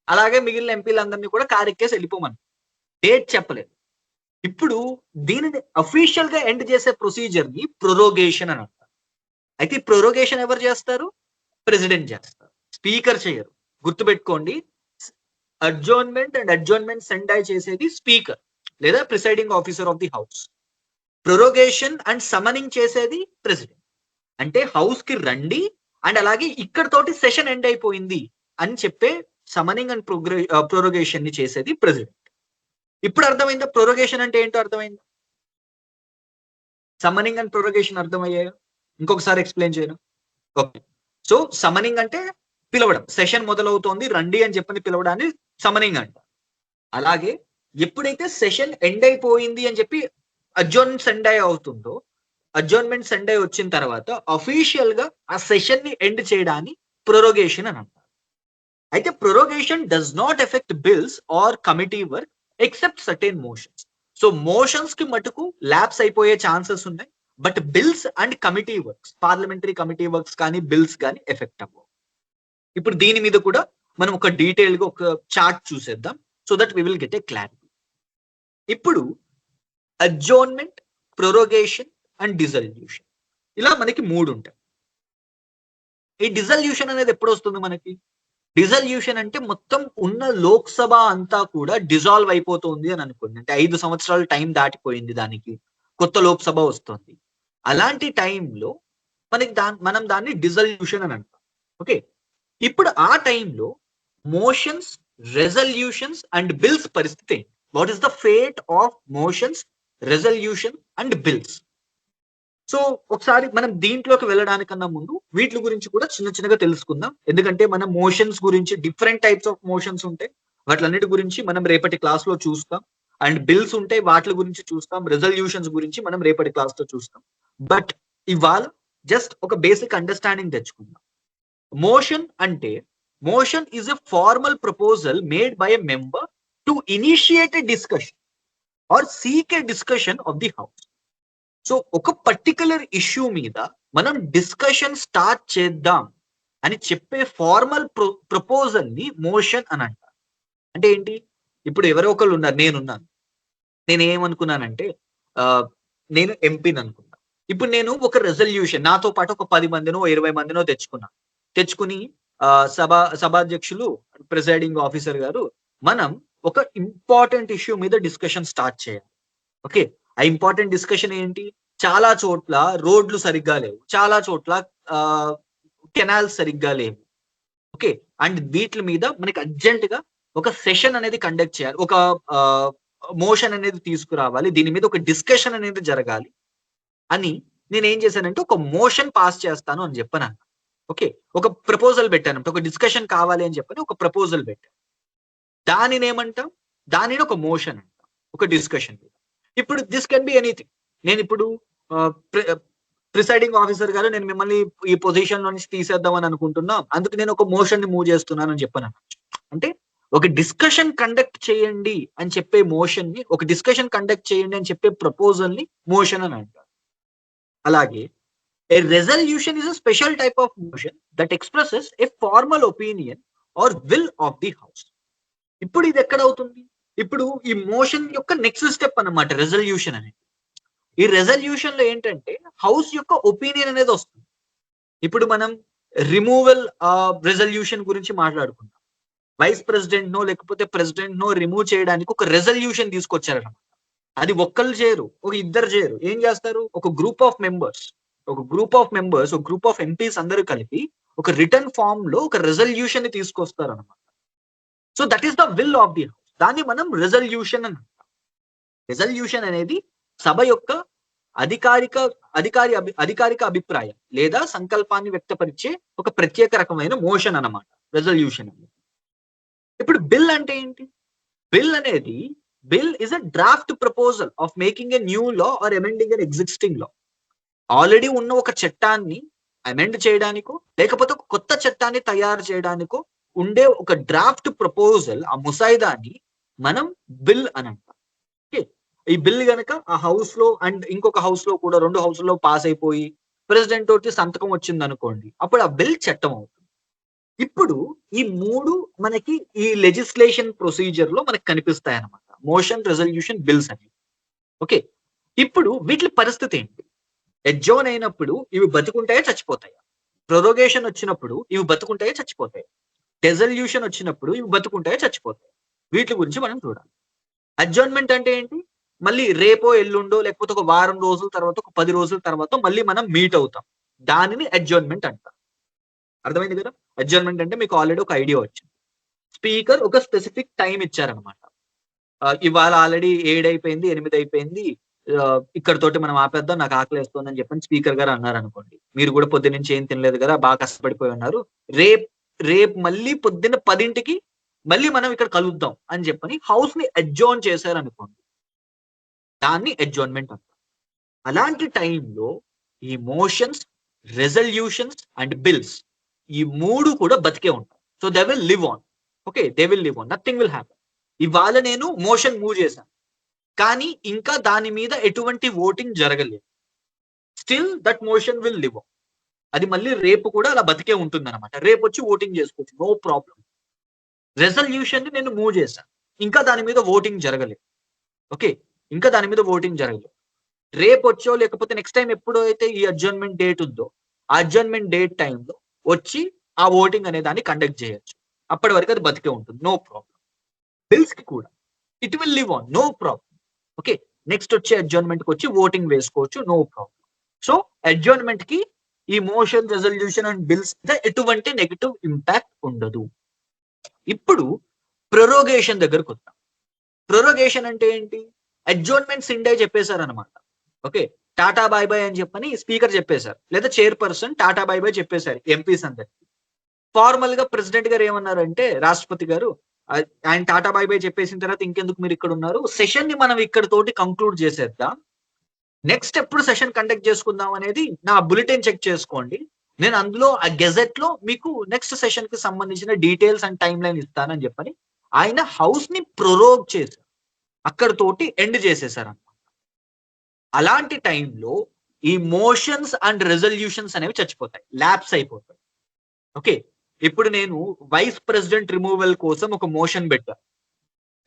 A: అలాగే మిగిలిన ఎంపీలందరినీ కూడా కార్ ఎక్కేసి వెళ్ళిపోమని, డేట్ చెప్పలేదు. ఇప్పుడు దీనిని అఫీషియల్ గా ఎండ్ చేసే ప్రొసీజర్ ని ప్రొరోగేషన్ అని అంటారు. అయితే ప్రొరోగేషన్ ఎవరు చేస్తారు? ప్రెసిడెంట్ చేస్తారు, స్పీకర్ చేయరు. గుర్తుపెట్టుకోండి, అడ్జోర్న్మెంట్ అండ్ అడ్జోర్న్మెంట్ సెండాయ్ చేసేది స్పీకర్ లేదా presiding officer of the house. Prorogation and summoning చేసేది ప్రెసిడెంట్. అంటే హౌస్ కి రండి అండ్ అలాగే ఇక్కడ తోటి సెషన్ ఎండ్ అయిపోయింది అని చెప్పే సమనింగ్ అండ్ ప్రొరోగేషన్ ని చేసేది ప్రెసిడెంట్. ఇప్పుడు అర్థమైందా ప్రొరోగేషన్ అంటే ఏంటో? అర్థమైందా? సమనింగ్ అండ్ ప్రొరోగేషన్ అర్థమయ్యాయా? ఇంకొకసారి ఎక్స్ప్లెయిన్ చేయను. ఓకే, సో సమనింగ్ అంటే పిలవడం, సెషన్ మొదలవుతోంది రండి అని చెప్పని పిలవడాన్ని సమనింగ్ అంట. అలాగే ఎప్పుడైతే సెషన్ ఎండ్ అయిపోయింది అని చెప్పి అడ్జోర్న్మెంట్ సెండాయ్ అవుతుందో, అడ్జోర్న్మెంట్ సెండాయ్ వచ్చిన తర్వాత అఫీషియల్ గా ఆ సెషన్ ని ఎండ్ చేయడాన్ని ప్రొరోగేషన్ అని అంటారు. అయితే prorogation does not effect bills or committee work except certain motions. So motions కి మటుకు ల్యాప్స్ అయిపోయే ఛాన్సెస్ ఉన్నాయి, but bills and committee works, parliamentary committee works కానీ బిల్స్ కానీ ఎఫెక్ట్ అవ్వవు. ఇప్పుడు దీని మీద కూడా మనం ఒక డీటెయిల్ గా ఒక చార్ట్ చూసేద్దాం, so that we will get a clarity. ఇప్పుడు అడ్జోర్న్మెంట్, ప్రొరోగేషన్ అండ్ డిజల్యూషన్, ఇలా మనకి మూడు ఉంటాయి. ఈ డిజల్యూషన్ అనేది ఎప్పుడు వస్తుంది మనకి? డిజల్యూషన్ అంటే మొత్తం ఉన్న లోక్సభ అంతా కూడా డిజాల్వ్ అయిపోతుంది అని అనుకోండి. అంటే 5 సంవత్సరాల టైం దాటిపోయింది, దానికి కొత్త లోక్సభ వస్తుంది. అలాంటి టైంలో మనకి మనం దాన్ని డిజల్యూషన్ అని అంటాం. ఓకే, ఇప్పుడు ఆ టైంలో మోషన్స్, రెజల్యూషన్స్ అండ్ బిల్స్ పరిస్థితి ఏంటి? What is the fate of motions, resolution and bills? So ఒకసారి మనం దీంట్లోకి వెళ్ళడానికన్నా ముందు వీటి గురించి కూడా చిన్నగా తెలుసుకుందాం. ఎందుకంటే మనం మోషన్స్ గురించి, డిఫరెంట్ టైప్స్ ఆఫ్ మోషన్స్ ఉంటాయి, వాటిలన్నిటి గురించి మనం రేపటి క్లాస్ లో చూస్తాం. అండ్ బిల్స్ ఉంటాయి, వాటి గురించి చూస్తాం. రెజల్యూషన్స్ గురించి మనం రేపటి క్లాస్ లో చూస్తాం. బట్ ఇవాళ జస్ట్ ఒక బేసిక్ అండర్స్టాండింగ్ తెచ్చుకుందాం. మోషన్ అంటే, motion is a formal proposal made by a member to initiate a discussion or seek a discussion of the house. So ఒక పర్టికులర్ ఇష్యూ మీద మనం డిస్కషన్ స్టార్ట్ చేద్దాం అని చెప్పే ఫార్మల్ ప్రపోజల్ ని మోషన్ అని అంటారు. అంటే ఏంటి? ఇప్పుడు ఎవరో ఒకళ్ళు ఉన్నారు, నేనున్నాను, నేను ఏమనుకున్నానంటే నేను ఎంపీని అనుకున్నా. ఇప్పుడు నేను ఒక రెజల్యూషన్ నాతో పాటు ఒక 10 మందినో 20 మందినో తెచ్చుకుని సభాధ్యక్షులు, ప్రిసైడింగ్ ఆఫీసర్ గారు, మనం ఒక ఇంపార్టెంట్ ఇష్యూ మీద డిస్కషన్ స్టార్ట్ చేయాలి. ఓకే, ఆ ఇంపార్టెంట్ డిస్కషన్ ఏంటి? చాలా చోట్ల రోడ్లు సరిగ్గా లేవు, చాలా చోట్ల కెనాల్స్ సరిగ్గా లేవు. ఓకే, అండ్ వీటి మీద మనకి అర్జెంట్ గా ఒక సెషన్ అనేది కండక్ట్ చేయాలి, ఒక మోషన్ అనేది తీసుకురావాలి, దీని మీద ఒక డిస్కషన్ అనేది జరగాలి అని నేను ఏం చేశానంటే ఒక మోషన్ పాస్ చేస్తాను అని చెప్పాను.
B: ఓకే. ఒక ప్రపోజల్ పెట్టాను. ఒక డిస్కషన్ కావాలి అని చెప్పని ఒక ప్రపోజల్ పెట్టాను. దానినేమంటాం? దానిని ఒక మోషన్ అంటాం. ఒక డిస్కషన్. ఇప్పుడు దిస్ కెన్ బి ఎనీథింగ్. నేనిప్పుడు ఆహ్, ప్రి ప్రిసైడింగ్ ఆఫీసర్ గారు నేను మిమ్మల్ని ఈ పొజిషన్‌లో నుంచి తీసేద్దాం అని అనుకుంటున్నా. అందుకు నేను ఒక మోషన్‌ని మూవ్ చేస్తున్నాను అని చెప్పననొచ్చు. అంటే ఒక డిస్కషన్ కండక్ట్ చేయండి అని చెప్పే మోషన్‌ని, ఒక డిస్కషన్ కండక్ట్ చేయండి అని చెప్పే ప్రపోజల్‌ని మోషన్ అని అంటారు. అలాగే a resolution is a special type of motion that expresses a formal opinion or will of the house. ఇప్పుడు ఇది ఎక్కడవుతుంది? ఇప్పుడు ఈ మోషన్ యొక్క నెక్స్ట్ స్టెప్ అన్నమాట రెజల్యూషన్ అనేది. ఈ రెజల్యూషన్‌లో ఏంటంటే హౌస్ యొక్క ఒపీనియన్ అనేది వస్తుంది. ఇప్పుడు మనం రిమూవల్ రెజల్యూషన్ గురించి మాట్లాడుకున్నాం. వైస్ ప్రెసిడెంట్‌నో లేకపోతే ప్రెసిడెంట్‌నో రిమూవ్ చేయడానికి ఒక రెజల్యూషన్ తీసుకొచ్చారన్నమాట. అది ఒక్కళ్ళు చేయరు. ఒక ఇద్దరు చేయరు. ఏం చేస్తారు? ఒక గ్రూప్ ఆఫ్ మెంబర్స్, ఒక గ్రూప్ ఆఫ్ ఎంపీస్ అందరూ కలిపి ఒక రిటర్న్ ఫార్మ్‌లో ఒక రెజల్యూషన్‌ని తీసుకొస్తారన్నమాట. So that is the will of the house. దాన్ని మనం రెజల్యూషన్ అని అంటాం. రెజల్యూషన్ అనేది సభ యొక్క అధికారిక అధికారిక అభిప్రాయం లేదా సంకల్పాన్ని వ్యక్తపరిచే ఒక ప్రత్యేక రకమైన మోషన్ అన్నమాట రెజల్యూషన్ అనేది. ఇప్పుడు బిల్ అంటే ఏంటి? బిల్ అనేది bill is a draft proposal of making a new law or amending an existing law. Already ఉన్న ఒక చట్టాన్ని అమెండ్ చేయడానికో లేకపోతే ఒక కొత్త చట్టాన్ని తయారు చేయడానికో ఉండే ఒక డ్రాఫ్ట్ ప్రపోజల్, ఆ ముసాయిదాని మనం బిల్ అని అంటాం. ఓకే. ఈ బిల్ గనక ఆ హౌస్ లో అండ్ ఇంకొక హౌస్ లో కూడా 2 హౌస్‌లో పాస్ అయిపోయి ప్రెసిడెంట్ తోటి సంతకం వచ్చిందనుకోండి. అప్పుడు ఆ బిల్ చట్టం అవుతుంది. ఇప్పుడు ఈ 3 మనకి ఈ లెజిస్లేషన్ ప్రొసీజర్‌లో మనకు కనిపిస్తాయన్నమాట. మోషన్, రెజల్యూషన్, బిల్స్ అని. ఓకే. ఇప్పుడు వీట్లి పరిస్థితి ఏంటి? అడ్జర్న్ అయినప్పుడు ఇవి బతికుంటాయా? చచ్చిపోతాయా? ప్రొరోగేషన్ వచ్చినప్పుడు ఇవి బతికుంటాయా? చచ్చిపోతాయా? డెసల్యూషన్ వచ్చినప్పుడు ఇవి బతికుంటాయా? చచ్చిపోతాయా? వీటి గురించి మనం చూడాలి. అడ్జర్న్‌మెంట్ అంటే ఏంటి? మళ్ళీ రేపో, ఎల్లుండో లేకపోతే ఒక వారం రోజుల తర్వాత, ఒక 10 రోజుల తర్వాత మళ్ళీ మనం మీట్ అవుతాం. దానిని అడ్జర్న్‌మెంట్ అంటారు. అర్థమైంది కదా? అడ్జర్న్‌మెంట్ అంటే మీకు ఆల్రెడీ ఒక ఐడియా వచ్చింది. స్పీకర్ ఒక స్పెసిఫిక్ టైమ్ ఇచ్చారన్నమాట. ఇవాళ ఆల్రెడీ 7 అయిపోయింది, 8 అయిపోయింది. ఇక్కడితోటి మనం ఆపేద్దాం. నాకు ఆకలేస్తోందని చెప్పని స్పీకర్ గారు అన్నారనుకోండి. మీరు కూడా పొద్దున్నుంచి ఏం తినలేదు కదా! బాగా కష్టపడిపోయి ఉన్నారు. రేపు రేపు మళ్ళీ పొద్దున్న 10కి మళ్ళీ మనం ఇక్కడ కలుద్దాం అని చెప్పని హౌస్‌ని అడ్జర్న్ చేశారనుకోండి. దాన్ని అడ్జర్న్‌మెంట్ అంటారు. అలాంటి టైంలో ఈ మోషన్స్, రెజల్యూషన్స్ అండ్ బిల్స్ ఈ 3 కూడా బతికే ఉంటాయి. So they will live on. Okay. They will live on. Nothing will happen. ఇవాళ నేను మోషన్ మూవ్ చేశాను. కానీ ఇంకా దాని మీద ఎటువంటి వోటింగ్ జరగలేదు. Still that motion will live on. అది మళ్ళీ రేపు కూడా అలా బతికే ఉంటుందన్నమాట. రేపొచ్చి వోటింగ్ చేసుకోవచ్చు. No problem. రెజల్యూషన్‌ని నేను మూవ్ చేశాను. ఇంకా దాని మీద వోటింగ్ జరగలేదు. ఓకే. ఇంకా దాని మీద వోటింగ్ జరగలేదు. రేపొచ్చో లేకపోతే నెక్స్ట్ టైమ్ ఎప్పుడైతే ఈ అడ్జర్న్‌మెంట్ డేట్ ఉందో, ఆ అడ్జర్న్‌మెంట్ డేట్ టైమ్‌లో వచ్చి ఆ వోటింగ్ అనే దాన్ని కండక్ట్ చేయొచ్చు. అప్పటి వరకు అది బతికే ఉంటుంది. No problem. బిల్స్‌కి కూడా it will live on. No problem. Okay. Next వచ్చే అడ్జర్న్‌మెంట్‌కి వచ్చి వోటింగ్ వేసుకోవచ్చు. No problem. సో అడ్జర్న్‌మెంట్‌కి ఈ మోషన్, రెజల్యూషన్ అండ్ బిల్స్ మీద ఎటువంటి నెగెటివ్ ఇంపాక్ట్ ఉండదు. ఇప్పుడు ప్రొరోగేషన్ దగ్గరకొద్దాం. ప్రొరోగేషన్ అంటే ఏంటి? అడ్జర్న్‌మెంట్ సిండే చెప్పేసారన్నమాట. ఓకే. టాటా బై బై అని చెప్పని స్పీకర్ చెప్పేసారు. లేదా చైర్‌పర్సన్ టాటా బై బై చెప్పేసారు ఎంపీస్ అందరికి. ఫార్మల్‌గా ప్రెసిడెంట్ గారు ఏమన్నారంటే రాష్ట్రపతి గారు ఆయన టాటా బై బై చెప్పేసిన తర్వాత ఇంకెందుకు మీరు ఇక్కడ ఉన్నారు? సెషన్‌ని మనం ఇక్కడితోటి కంక్లూడ్ చేసేద్దాం. నెక్స్ట్ ఎప్పుడు సెషన్ కండక్ట్ చేసుకుందాం అనేది నా బులెటిన్ చెక్ చేసుకోండి. నేను అందులో ఆ గెజెట్‌లో మీకు నెక్స్ట్ సెషన్‌కి సంబంధించిన డీటెయిల్స్ అండ్ టైమ్ లైన్ ఇస్తానని చెప్పని ఆయన హౌస్‌ని ప్రొరోగ్ చేశారు. అక్కడితోటి ఎండ్ చేసేసారన్నమాట. అలాంటి టైంలో ఈ మోషన్స్ అండ్ రెజల్యూషన్స్ అనేవి చచ్చిపోతాయి. ల్యాప్స్ అయిపోతాయి. ఓకే. ఇప్పుడు నేను వైస్ ప్రెసిడెంట్ రిమూవల్ కోసం ఒక మోషన్ పెట్టా.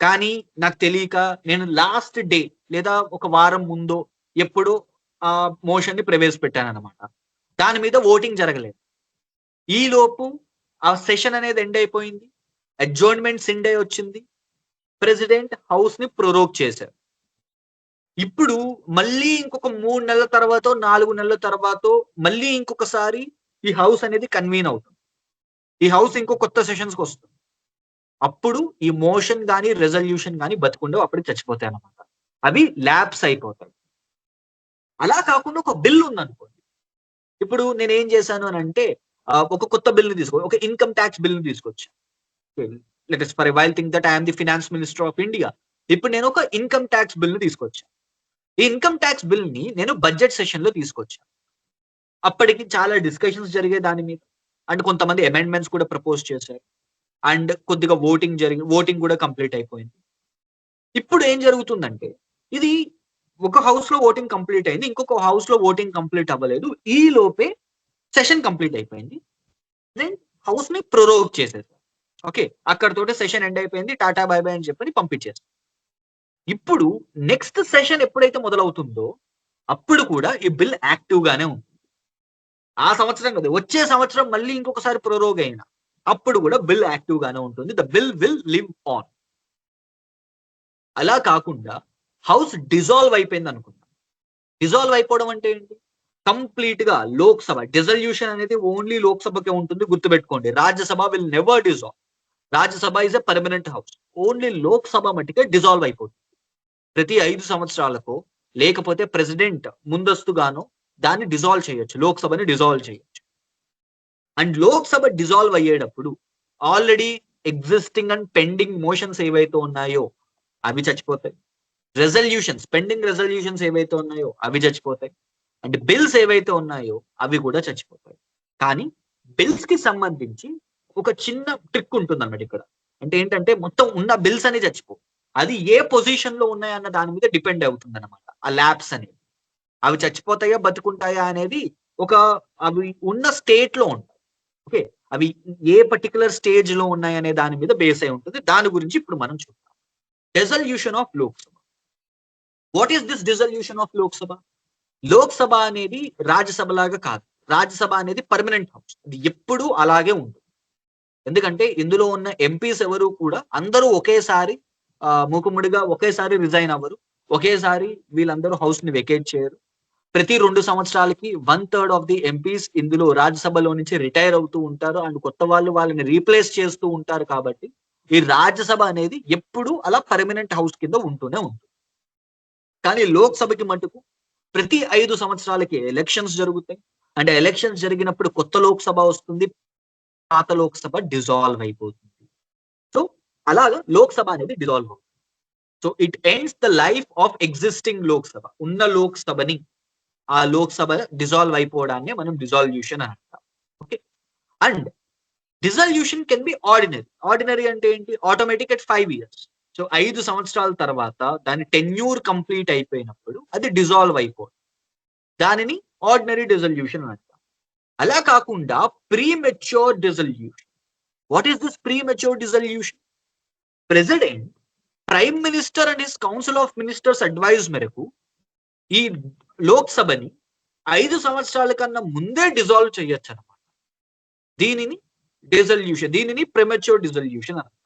B: కానీ నాకు తెలియక నేను లాస్ట్ డే లేదా ఒక వారం ముందో ఎప్పుడో ఆ మోషన్‌ని ప్రవేశపెట్టానన్నమాట. దాని మీద వోటింగ్ జరగలేదు. ఈలోపు ఆ సెషన్ అనేది ఎండ్ అయిపోయింది. అడ్జర్న్‌మెంట్ సిండే వచ్చింది. ప్రెసిడెంట్ హౌస్‌ని ప్రొరోగ్ చేశారు. ఇప్పుడు మళ్ళీ ఇంకొక 3 నెలల తర్వాతో, 4 నెలల తర్వాతో మళ్ళీ ఇంకొకసారి ఈ హౌస్ అనేది కన్వీన్ అవుతుంది. ఈ హౌస్ ఇంకో కొత్త సెషన్స్‌కొస్తుంది. అప్పుడు ఈ మోషన్ గాని, రెజల్యూషన్ గాని బతికుండవు. అప్పటికి చచ్చిపోతాయన్నమాట. అవి ల్యాప్స్ అయిపోతాయి. అలా కాకుండా ఒక బిల్ ఉందనుకోండి. ఇప్పుడు నేనేం చేశాను అనంటే, ఒక కొత్త బిల్ని ఒక ఇన్కమ్ ట్యాక్స్ బిల్ని తీసుకొచ్చాను. Let us for a while think that I am the finance minister of India. ఇప్పుడు నేను ఒక ఇన్కమ్ ట్యాక్స్ బిల్ని తీసుకొచ్చాను. ఈ ఇన్కమ్ ట్యాక్స్ బిల్ని నేను బడ్జెట్ సెషన్ లో తీసుకొచ్చాను. అప్పటికి చాలా డిస్కషన్స్ జరిగే దాని మీద, అండ్ కొంతమంది అమెండ్మెంట్స్ కూడా ప్రపోజ్ చేశారు, అండ్ కొద్దిగా ఓటింగ్ కూడా కంప్లీట్ అయిపోయింది. ఇప్పుడు ఏం జరుగుతుందంటే, ఇది ఒక హౌస్ లో ఓటింగ్ కంప్లీట్ అయింది, ఇంకొక హౌస్ లో ఓటింగ్ కంప్లీట్ అవ్వలేదు. ఈ లోపే సెషన్ కంప్లీట్ అయిపోయింది. దెన్ హౌస్ ని ప్రొరోగ్ చేసేసారు. ఓకే, అక్కడతోటి సెషన్ ఎండ్ అయిపోయింది, టాటా బై బై అని చెప్పని పంపించేస్తారు. ఇప్పుడు నెక్స్ట్ సెషన్ ఎప్పుడైతే మొదలవుతుందో అప్పుడు కూడా ఈ బిల్ యాక్టివ్ గానే ఉంది. ఆ సంవత్సరం కదా, వచ్చే సంవత్సరం మళ్ళీ ఇంకొకసారి ప్రొరోగ్ అయినా అప్పుడు కూడా బిల్ యాక్టివ్ గానే ఉంటుంది. The bill will live on. అలా కాకుండా హౌస్ డిజాల్వ్ అయిపోయింది అనుకుందాం. డిజాల్వ్ అయిపోవడం అంటే ఏంటి? కంప్లీట్ గా లోక్సభ డిజల్యూషన్ అనేది ఓన్లీ లోక్సభకే ఉంటుంది, గుర్తుపెట్టుకోండి. Rajya Sabha will never dissolve. Rajya Sabha is a permanent house. Only Lok Sabha మట్టికే డిజాల్వ్ అయిపోతుంది. ప్రతి 5 సంవత్సరాలకు లేకపోతే ప్రెసిడెంట్ ముందస్తుగాను దాన్ని డిజాల్వ్ చేయొచ్చు, లోక్సభని డిజాల్వ్ చేయొచ్చు. అండ్ లోక్సభ డిజాల్వ్ అయ్యేటప్పుడు already existing and pending motions ఏవైతే ఉన్నాయో అవి చచ్చిపోతాయి. పెండింగ్ రెజల్యూషన్స్ ఏవైతే ఉన్నాయో అవి చచ్చిపోతాయి. అండ్ బిల్స్ ఏవైతే ఉన్నాయో అవి కూడా చచ్చిపోతాయి. కానీ బిల్స్ కి సంబంధించి ఒక చిన్న ట్రిక్ ఉంటుంది అన్నమాట ఇక్కడ. అంటే ఏంటంటే, మొత్తం ఉన్న బిల్స్ అని చచ్చిపో, అది ఏ పొజిషన్ లో ఉన్నాయన్న దాని మీద డిపెండ్ అవుతుంది అనమాట. ఆ ల్యాబ్స్ అనేది, అవి చచ్చిపోతాయా బతుకుంటాయా అనేది అవి ఉన్న స్టేట్ లో ఉంటాయి. ఓకే, అవి ఏ పర్టికులర్ స్టేజ్ లో ఉన్నాయనే దాని మీద బేస్ అయి ఉంటుంది. దాని గురించి ఇప్పుడు మనం చూద్దాం. Dissolution of Lok Sabha. What is this dissolution of Lok Sabha? Lok Sabha అనేది రాజ్యసభ లాగా కాదు. రాజ్యసభ అనేది పర్మనెంట్ హౌస్, అది ఎప్పుడూ అలాగే ఉంటుంది. ఎందుకంటే ఇందులో ఉన్న ఎంపీస్ ఎవరు కూడా అందరూ ఒకేసారి మూకుమ్మడిగా ఒకేసారి రిజైన్ అవ్వరు, ఒకేసారి వీళ్ళందరూ హౌస్ ని వెకేట్ చేయరు. ప్రతి 2 సంవత్సరాలకి 1/3 ఆఫ్ ది ఎంపీస్ ఇందులో రాజ్యసభలో నుంచి రిటైర్ అవుతూ ఉంటారు, అండ్ కొత్త వాళ్ళని రీప్లేస్ చేస్తూ ఉంటారు. కాబట్టి ఈ రాజ్యసభ అనేది ఎప్పుడు అలా పర్మనెంట్ హౌస్ కింద ఉంటూనే ఉంటుంది. కానీ లోక్సభకి మటుకు ప్రతి 5 సంవత్సరాలకి ఎలక్షన్స్ జరుగుతాయి, అండ్ ఎలక్షన్స్ జరిగినప్పుడు కొత్త లోక్సభ వస్తుంది, పాత లోక్సభ డిజాల్వ్ అయిపోతుంది. సో అలాగా లోక్సభ అనేది డిజాల్వ్ అవుతుంది. So it ends the life of existing Lok Sabha. ఉన్న లోక్సభని, ఆ లోక్సభ డిజాల్వ్ అయిపోవడాన్ని మనం డిజాల్యూషన్ అని అంటాం. Okay, and dissolution can be ordinary. Ordinary అంటే ఏంటి? Automatic at 5 years. సో 5 సంవత్సరాల తర్వాత దాని టెన్యూర్ కంప్లీట్ అయిపోయినప్పుడు అది డిజాల్వ్ అయిపోతుంది. దానిని ఆర్డినరీ డిజల్యూషన్ అని అంటాం. అలా కాకుండా premature dissolution. What is this premature dissolution? President, prime minister and his council of ministers advise మేరకు ఈ లోక్సభని 5 సంవత్సరాల కన్నా ముందే డిజాల్వ్ చేయొచ్చు అనమాట. దీనిని డిజల్యూషన్, దీనిని ప్రిమెచ్యూర్ డిజల్యూషన్ అంటాం.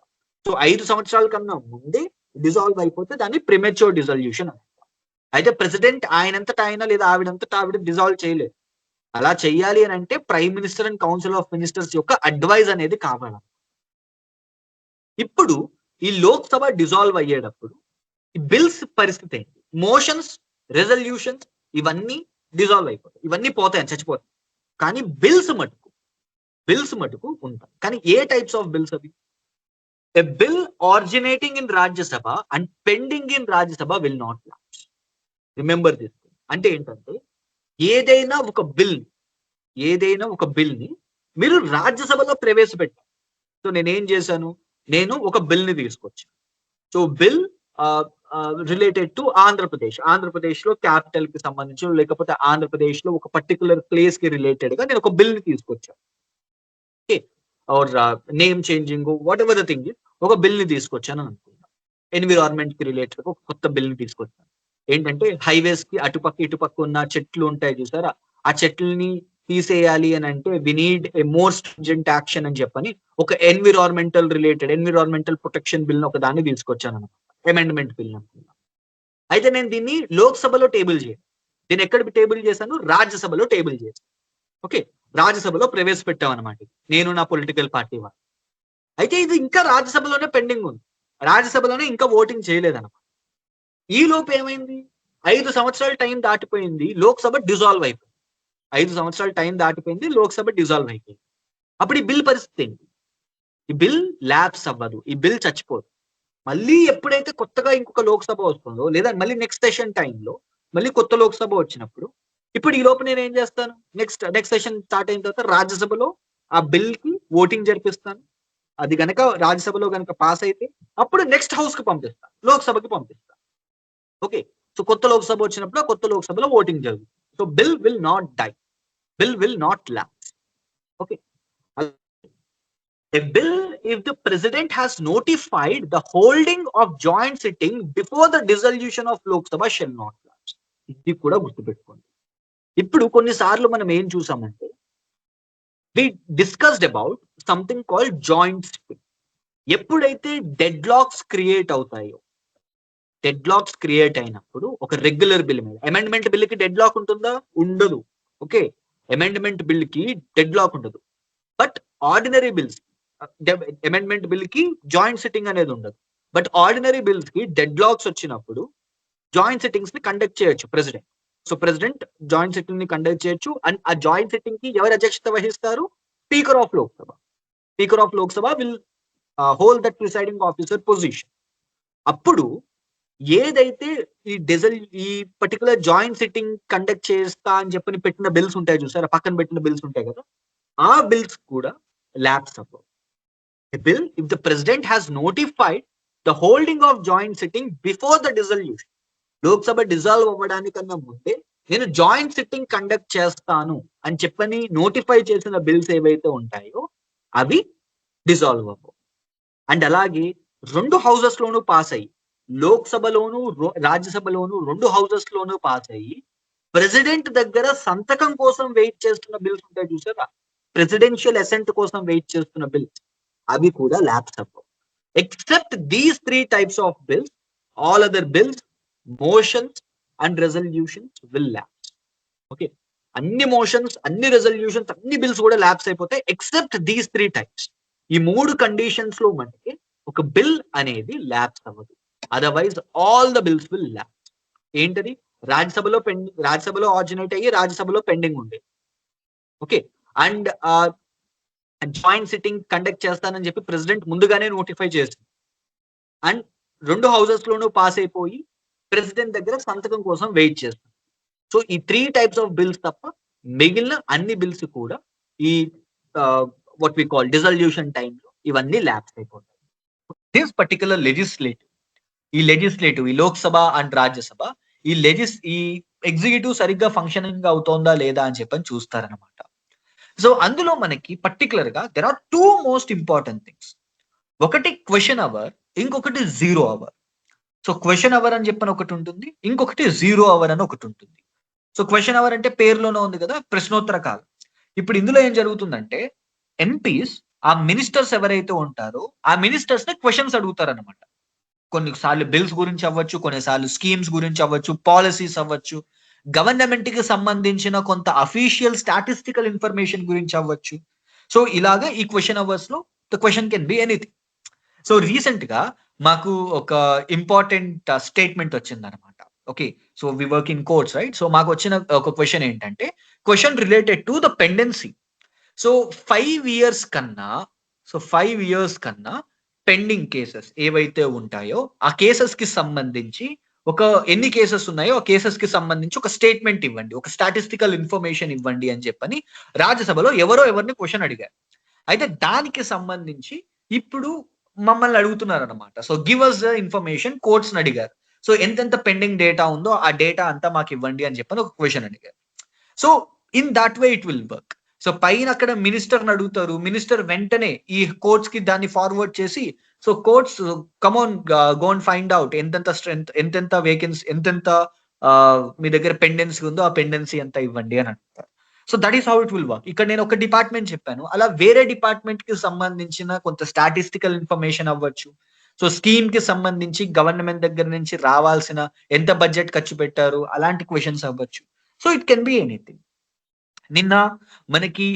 B: సో 5 సంవత్సరాల కన్నా ముందే డిజాల్వ్ అయిపోతే దాన్ని ప్రిమెచ్యూర్ డిజల్యూషన్ అంటాం. అయితే ప్రెసిడెంట్ ఆయనంతటా ఆయన లేదా ఆవిడంతటా ఆవిడ డిజాల్వ్ చేయలేదు. అలా చెయ్యాలి అని అంటే prime minister and council of ministers యొక్క అడ్వైజ్ అనేది కావాలి. ఇప్పుడు ఈ లోక్సభ డిజాల్వ్ అయ్యేటప్పుడు ఈ బిల్స్ పరిస్థితి ఏంటి? మోషన్స్, రెజల్యూషన్స్ ఇవన్నీ డిజాల్వ్ అయిపోతాయి, ఇవన్నీ పోతాయి, చచ్చిపోతాయి. కానీ బిల్స్ మటుకు ఉంటాయి. కానీ ఏ టైప్స్ ఆఫ్ బిల్స్ అవి? A bill originating in Rajya Sabha and pending in Rajya Sabha will not laps. Remember this. అంటే ఏంటంటే, ఏదైనా ఒక బిల్ ని మీరు రాజ్యసభలో ప్రవేశపెట్టారు. సో నేనేం చేశాను? నేను ఒక బిల్ ని తీసుకొచ్చాను. So bill related to Andhra Pradesh లో క్యాపిటల్ కి సంబంధించి, లేకపోతే ఆంధ్రప్రదేశ్ లో ఒక పర్టికులర్ ప్లేస్ కి రిలేటెడ్ గా నేను ఒక బిల్ ని తీసుకొచ్చాను. Okay, or name changing, whatever the thing, ఒక బిల్ ని తీసుకొచ్చాను అనుకుందాం. ఎన్విరాన్మెంట్ కి రిలేటెడ్ ఒక కొత్త బిల్ ని తీసుకొచ్చాను. ఏంటంటే, హైవేస్ కి ఇటుపక్క ఉన్న చెట్లు ఉంటాయి చూసారా, ఆ చెట్లని తీసేయాలి అని అంటే we need a more stringent action అని చెప్పని ఒక ఎన్విరాన్మెంటల్ ప్రొటెక్షన్ బిల్ ఒక దాన్ని తీసుకొచ్చాను అనమాట. అమెండ్మెంట్ బిల్ అనుకుందాం. అయితే నేను దీన్ని లోక్సభలో టేబుల్ చేయను. దీన్ని ఎక్కడ టేబుల్ చేశాను? రాజ్యసభలో టేబుల్ చేశాను. ఓకే, రాజ్యసభలో ప్రవేశపెట్టాం అనమాట నేను, నా పొలిటికల్ పార్టీ వాళ్ళు. అయితే ఇది ఇంకా రాజ్యసభలోనే పెండింగ్ ఉంది, రాజ్యసభలోనే ఇంకా ఓటింగ్ చేయలేదన్నమాట. ఈ లోపు ఏమైంది? 5 సంవత్సరాల టైం దాటిపోయింది, లోక్సభ డిజాల్వ్ అయిపోయింది. 5 సంవత్సరాల టైం దాటిపోయింది, లోక్సభ డిజాల్వ్ అయిపోయింది. అప్పుడు ఈ బిల్ పరిస్థితి ఏంటి? ఈ బిల్ ల్యాప్స్ అవ్వదు, ఈ బిల్ చచ్చిపోదు. మళ్ళీ ఎప్పుడైతే కొత్తగా ఇంకొక లోక్‌సభ వస్తుందో, లేదా మళ్ళీ నెక్స్ట్ సెషన్ టైమ్‌లో మళ్ళీ కొత్త లోక్‌సభ వచ్చినప్పుడు, ఇప్పుడు ఈ లోపు నేనేం చేస్తాను? నెక్స్ట్ సెషన్ స్టార్ట్ అయిన తర్వాత రాజ్యసభలో ఆ బిల్‌కి ఓటింగ్ జరిపిస్తాను. అది గనక రాజ్యసభలో గనక పాస్ అయితే, అప్పుడు నెక్స్ట్ హౌస్‌కి పంపిస్తా. లోక్‌సభకి పంపిస్తా. ఓకే. సో, కొత్త లోక్‌సభ వచ్చినప్పుడు ఆ కొత్త లోక్‌సభలో ఓటింగ్ జరుగుతుంది. So, bill will not die. Bill will not lapse. Okay. A bill, if the president has notified the holding of joint sitting before the dissolution of Lok Sabha shall not lapse. ఇది కూడా గుర్తుపెట్టుకోండి. ఇప్పుడు కొన్నిసార్లు మనం ఏం చూసామంటే, we discussed about something called joint sitting. ఎప్పుడైతే డెడ్ లాక్స్ క్రియేట్ అయినప్పుడు ఒక రెగ్యులర్ బిల్ మీద, అమెండ్మెంట్ బిల్ కి డెడ్ లాక్ ఉంటుందా? ఉండదు. ఓకే. అమెండ్మెంట్ బిల్ కి డెడ్ లాక్ ఉండదు. But ordinary bills, amendment bill కి జాయింట్ సిట్టింగ్ అనేది ఉండదు. బట్ ఆర్డినరీ బిల్స్ కి డెడ్ లాక్స్ వచ్చినప్పుడు జాయింట్ సిట్టింగ్స్ ని కండక్ట్ చేయొచ్చు president. So president joint sitting ని కండక్ట్ చేయొచ్చు. అండ్ ఆ జాయింట్ సిట్టింగ్ కి ఎవరు అధ్యక్షత వహిస్తారు? Speaker of Lok Sabha. Speaker of Lok Sabha will hold that presiding officer position. అప్పుడు ఏదైతే ఈ పర్టికులర్ జాయింట్ సిట్టింగ్ కండక్ట్ చేస్తా అని చెప్పని పెట్టిన బిల్స్ ఉంటాయి చూసారా, పక్కన పెట్టిన బిల్స్ ఉంటాయి కదా, ఆ బిల్స్ కూడా ల్యాప్స్ అవ్వవు. A bill, if the president has notified the holding of joint sitting before the dissolution, Lok Sabha dissolve అవ్వడానికన్నా ముందే నేను జాయింట్ సిట్టింగ్ కండక్ట్ చేస్తాను అని చెప్పని నోటిఫై చేసిన బిల్స్ ఏవైతే ఉంటాయో అవి డిజాల్వ్ అవ్వవు. అండ్ అలాగే రెండు హౌసెస్ లోనూ పాస్ అయ్యి, లోక్సభలోను రాజ్యసభలోను రెండు హౌసెస్ లోనూ పాస్ అయ్యి ప్రెసిడెంట్ దగ్గర సంతకం కోసం వెయిట్ చేస్తున్న బిల్స్ ఉంటాయి చూసారా, ప్రెసిడెన్షియల్ అసెంట్ కోసం వెయిట్ చేస్తున్న బిల్స్, అవి కూడా ల్యాప్స్ అవ్వవు. Except these 3 types of bills, all other bills, motions and resolutions will lapse. Okay. అన్ని మోషన్స్, అన్ని రెజల్యూషన్స్, అన్ని బిల్స్ కూడా ల్యాప్స్ అయిపోతాయి ఎక్సెప్ట్ దీస్ 3 టైప్స్. ఈ 3 కండిషన్స్ లో మనకి ఒక బిల్ అనేది ల్యాప్స్ అవ్వదు. Otherwise all the bills will lapse. ఏంటది? రాజ్యసభలో ఆర్జినేట్ అయ్యి రాజ్యసభలో పెండింగ్ ఉండేది. Okay. And joint sitting conduct చేస్తానని చెప్పి ప్రెసిడెంట్ ముందుగానే నోటిఫై చేసింది. అండ్ రెండు హౌసెస్ లోనూ పాస్ అయిపోయి ప్రెసిడెంట్ దగ్గర సంతకం కోసం వెయిట్ చేస్తుంది. సో ఈ 3 టైప్స్ ఆఫ్ బిల్స్ తప్ప మిగిలిన అన్ని బిల్స్ కూడా ఈ వాట్ వి కాల్ డిసల్యూషన్ టైంలో ఇవన్నీ ల్యాప్స్ అయిపోతాయి. దిస్ పర్టికులర్ లెజిస్లేటివ్ ఈ లోక్సభ అండ్ రాజ్యసభ ఈ ఎగ్జిక్యూటివ్ సరిగ్గా ఫంక్షనింగ్ అవుతోందా లేదా అని చెప్పని చూస్తారనమాట. సో అందులో మనకి పర్టికులర్ గా there are 2 most important things. ఒకటి క్వశ్చన్ అవర్, ఇంకొకటి 0 అవర్. సో క్వశ్చన్ అవర్ అని చెప్పని ఒకటి ఉంటుంది, ఇంకొకటి 0 అవర్ అని ఒకటి ఉంటుంది. సో క్వశ్చన్ అవర్ అంటే పేరులోనే ఉంది కదా, ప్రశ్నోత్తర కాలం. ఇప్పుడు ఇందులో ఏం జరుగుతుందంటే ఎంపీస్ ఆ మినిస్టర్స్ ఎవరైతే ఉంటారో ఆ మినిస్టర్స్ ని క్వశ్చన్స్ అడుగుతారనమాట. కొన్నిసార్లు బిల్స్ గురించి అవ్వచ్చు, కొన్నిసార్లు స్కీమ్స్ గురించి అవ్వచ్చు, పాలసీస్ అవ్వచ్చు, గవర్నమెంట్ కి సంబంధించిన కొంత అఫీషియల్ స్టాటిస్టికల్ ఇన్ఫర్మేషన్ గురించి అవ్వచ్చు. సో ఇలాగా ఈ క్వశ్చన్ అవర్స్ లో the question can be anything. So recent గా మాకు ఒక ఇంపార్టెంట్ స్టేట్మెంట్ వచ్చింది అనమాట. Okay. So we work in courts, right? So మాకు వచ్చిన ఒక క్వశ్చన్ ఏంటంటే, question related to the pendency. So 5 years కన్నా పెండింగ్ కేసెస్ ఏవైతే ఉంటాయో ఆ కేసెస్ కి సంబంధించి ఎన్ని కేసెస్ ఉన్నాయో ఆ కేసెస్ కి సంబంధించి ఒక స్టేట్మెంట్ ఇవ్వండి, ఒక స్టాటిస్టికల్ ఇన్ఫర్మేషన్ ఇవ్వండి అని చెప్పని రాజ్యసభలో ఎవరిని క్వశ్చన్ అడిగారు. అయితే దానికి సంబంధించి ఇప్పుడు మమ్మల్ని అడుగుతున్నారు అనమాట. So give us the information, courts అడిగారు. సో ఎంతెంత పెండింగ్ డేటా ఉందో ఆ డేటా అంతా మాకు ఇవ్వండి అని చెప్పని ఒక క్వశ్చన్ అడిగారు. So in that way it will work. So పైన అక్కడ మినిస్టర్ అడుగుతారు, మినిస్టర్ వెంటనే ఈ కోర్ట్స్ కి దాన్ని ఫార్వర్డ్ చేసి, so courts come on go and find out ఎంతెంత స్ట్రెంత్, ఎంతెంత వేకెన్సీ, ఎంతెంత మీ దగ్గర పెండెన్సీ ఉందో ఆ పెండెన్సీ ఎంత ఇవ్వండి అని అంటారు. So that is how it will work. ఇక్కడ నేను ఒక డిపార్ట్మెంట్ చెప్పాను, అలా వేరే డిపార్ట్మెంట్ కి సంబంధించిన కొంత స్టాటిస్టికల్ ఇన్ఫర్మేషన్ అవ్వచ్చు. సో స్కీమ్ కి సంబంధించి గవర్నమెంట్ దగ్గర నుంచి రావాల్సిన ఎంత బడ్జెట్ ఖర్చు పెట్టారు అలాంటి క్వశ్చన్స్ అవ్వచ్చు. So it can be anything. నిన్న మనకి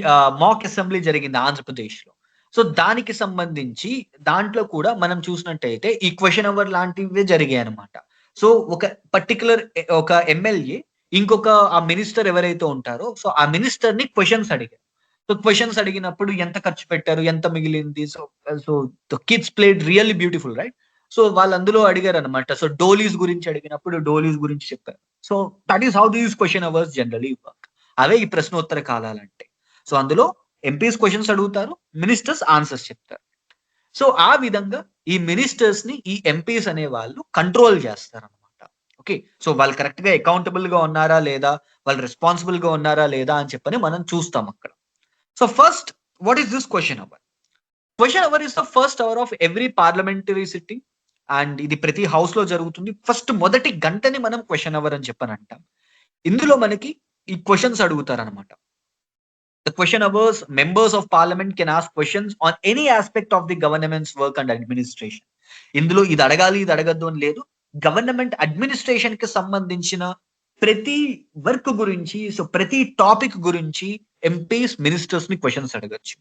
B: మాక్ అసెంబ్లీ జరిగింది ఆంధ్రప్రదేశ్ లో. సో దానికి సంబంధించి దాంట్లో కూడా మనం చూసినట్టయితే ఈ క్వశ్చన్ అవర్ లాంటివే జరిగాయి అనమాట. సో ఒక పర్టికులర్ ఒక ఎమ్మెల్యే ఇంకొక ఆ మినిస్టర్ ఎవరైతే ఉంటారో సో ఆ మినిస్టర్ ని క్వశ్చన్స్ అడిగారు. సో క్వశ్చన్స్ అడిగినప్పుడు ఎంత ఖర్చు పెట్టారు, ఎంత మిగిలింది, so so the kids played really beautiful, right? So వాళ్ళు అందులో అడిగారు అనమాట. సో డోలీస్ గురించి అడిగినప్పుడు డోలీస్ గురించి చెప్పారు. So that is how these question hours generally work. అవే ఈ ప్రశ్నోత్తర కాలాలంటే. సో అందులో ఎంపీస్ క్వశ్చన్స్ అడుగుతారు, మినిస్టర్స్ ఆన్సర్స్ చెప్తారు. సో ఆ విధంగా ఈ మినిస్టర్స్ ని ఈ ఎంపీస్ అనే వాళ్ళు కంట్రోల్ చేస్తారు అనమాట. ఓకే, సో వాళ్ళు కరెక్ట్ గా అకౌంటబుల్ గా ఉన్నారా లేదా, వాళ్ళు రెస్పాన్సిబుల్ గా ఉన్నారా లేదా అని చెప్పని మనం చూస్తాం అక్కడ. So first, what is this question hour? Question hour is the first hour of every parliamentary sitting, and ఇది ప్రతి హౌస్ లో జరుగుతుంది. ఫస్ట్ మొదటి గంటని మనం క్వశ్చన్ అవర్ అని చెప్పని అంటాం. ఇందులో మనకి ఈ క్వశ్చన్స్ అడుగుతారు అనమాట. The question hours, members of parliament can ask questions on any aspect of the government's work and administration. ఇందులో ఇది అడగాలి ఇది అడగద్దు అని లేదు. గవర్నమెంట్ అడ్మినిస్ట్రేషన్ కి సంబంధించిన ప్రతి వర్క్ గురించి, సో ప్రతి టాపిక్ గురించి ఎంపీస్ మినిస్టర్స్ ని క్వశ్చన్స్ అడగచ్చు.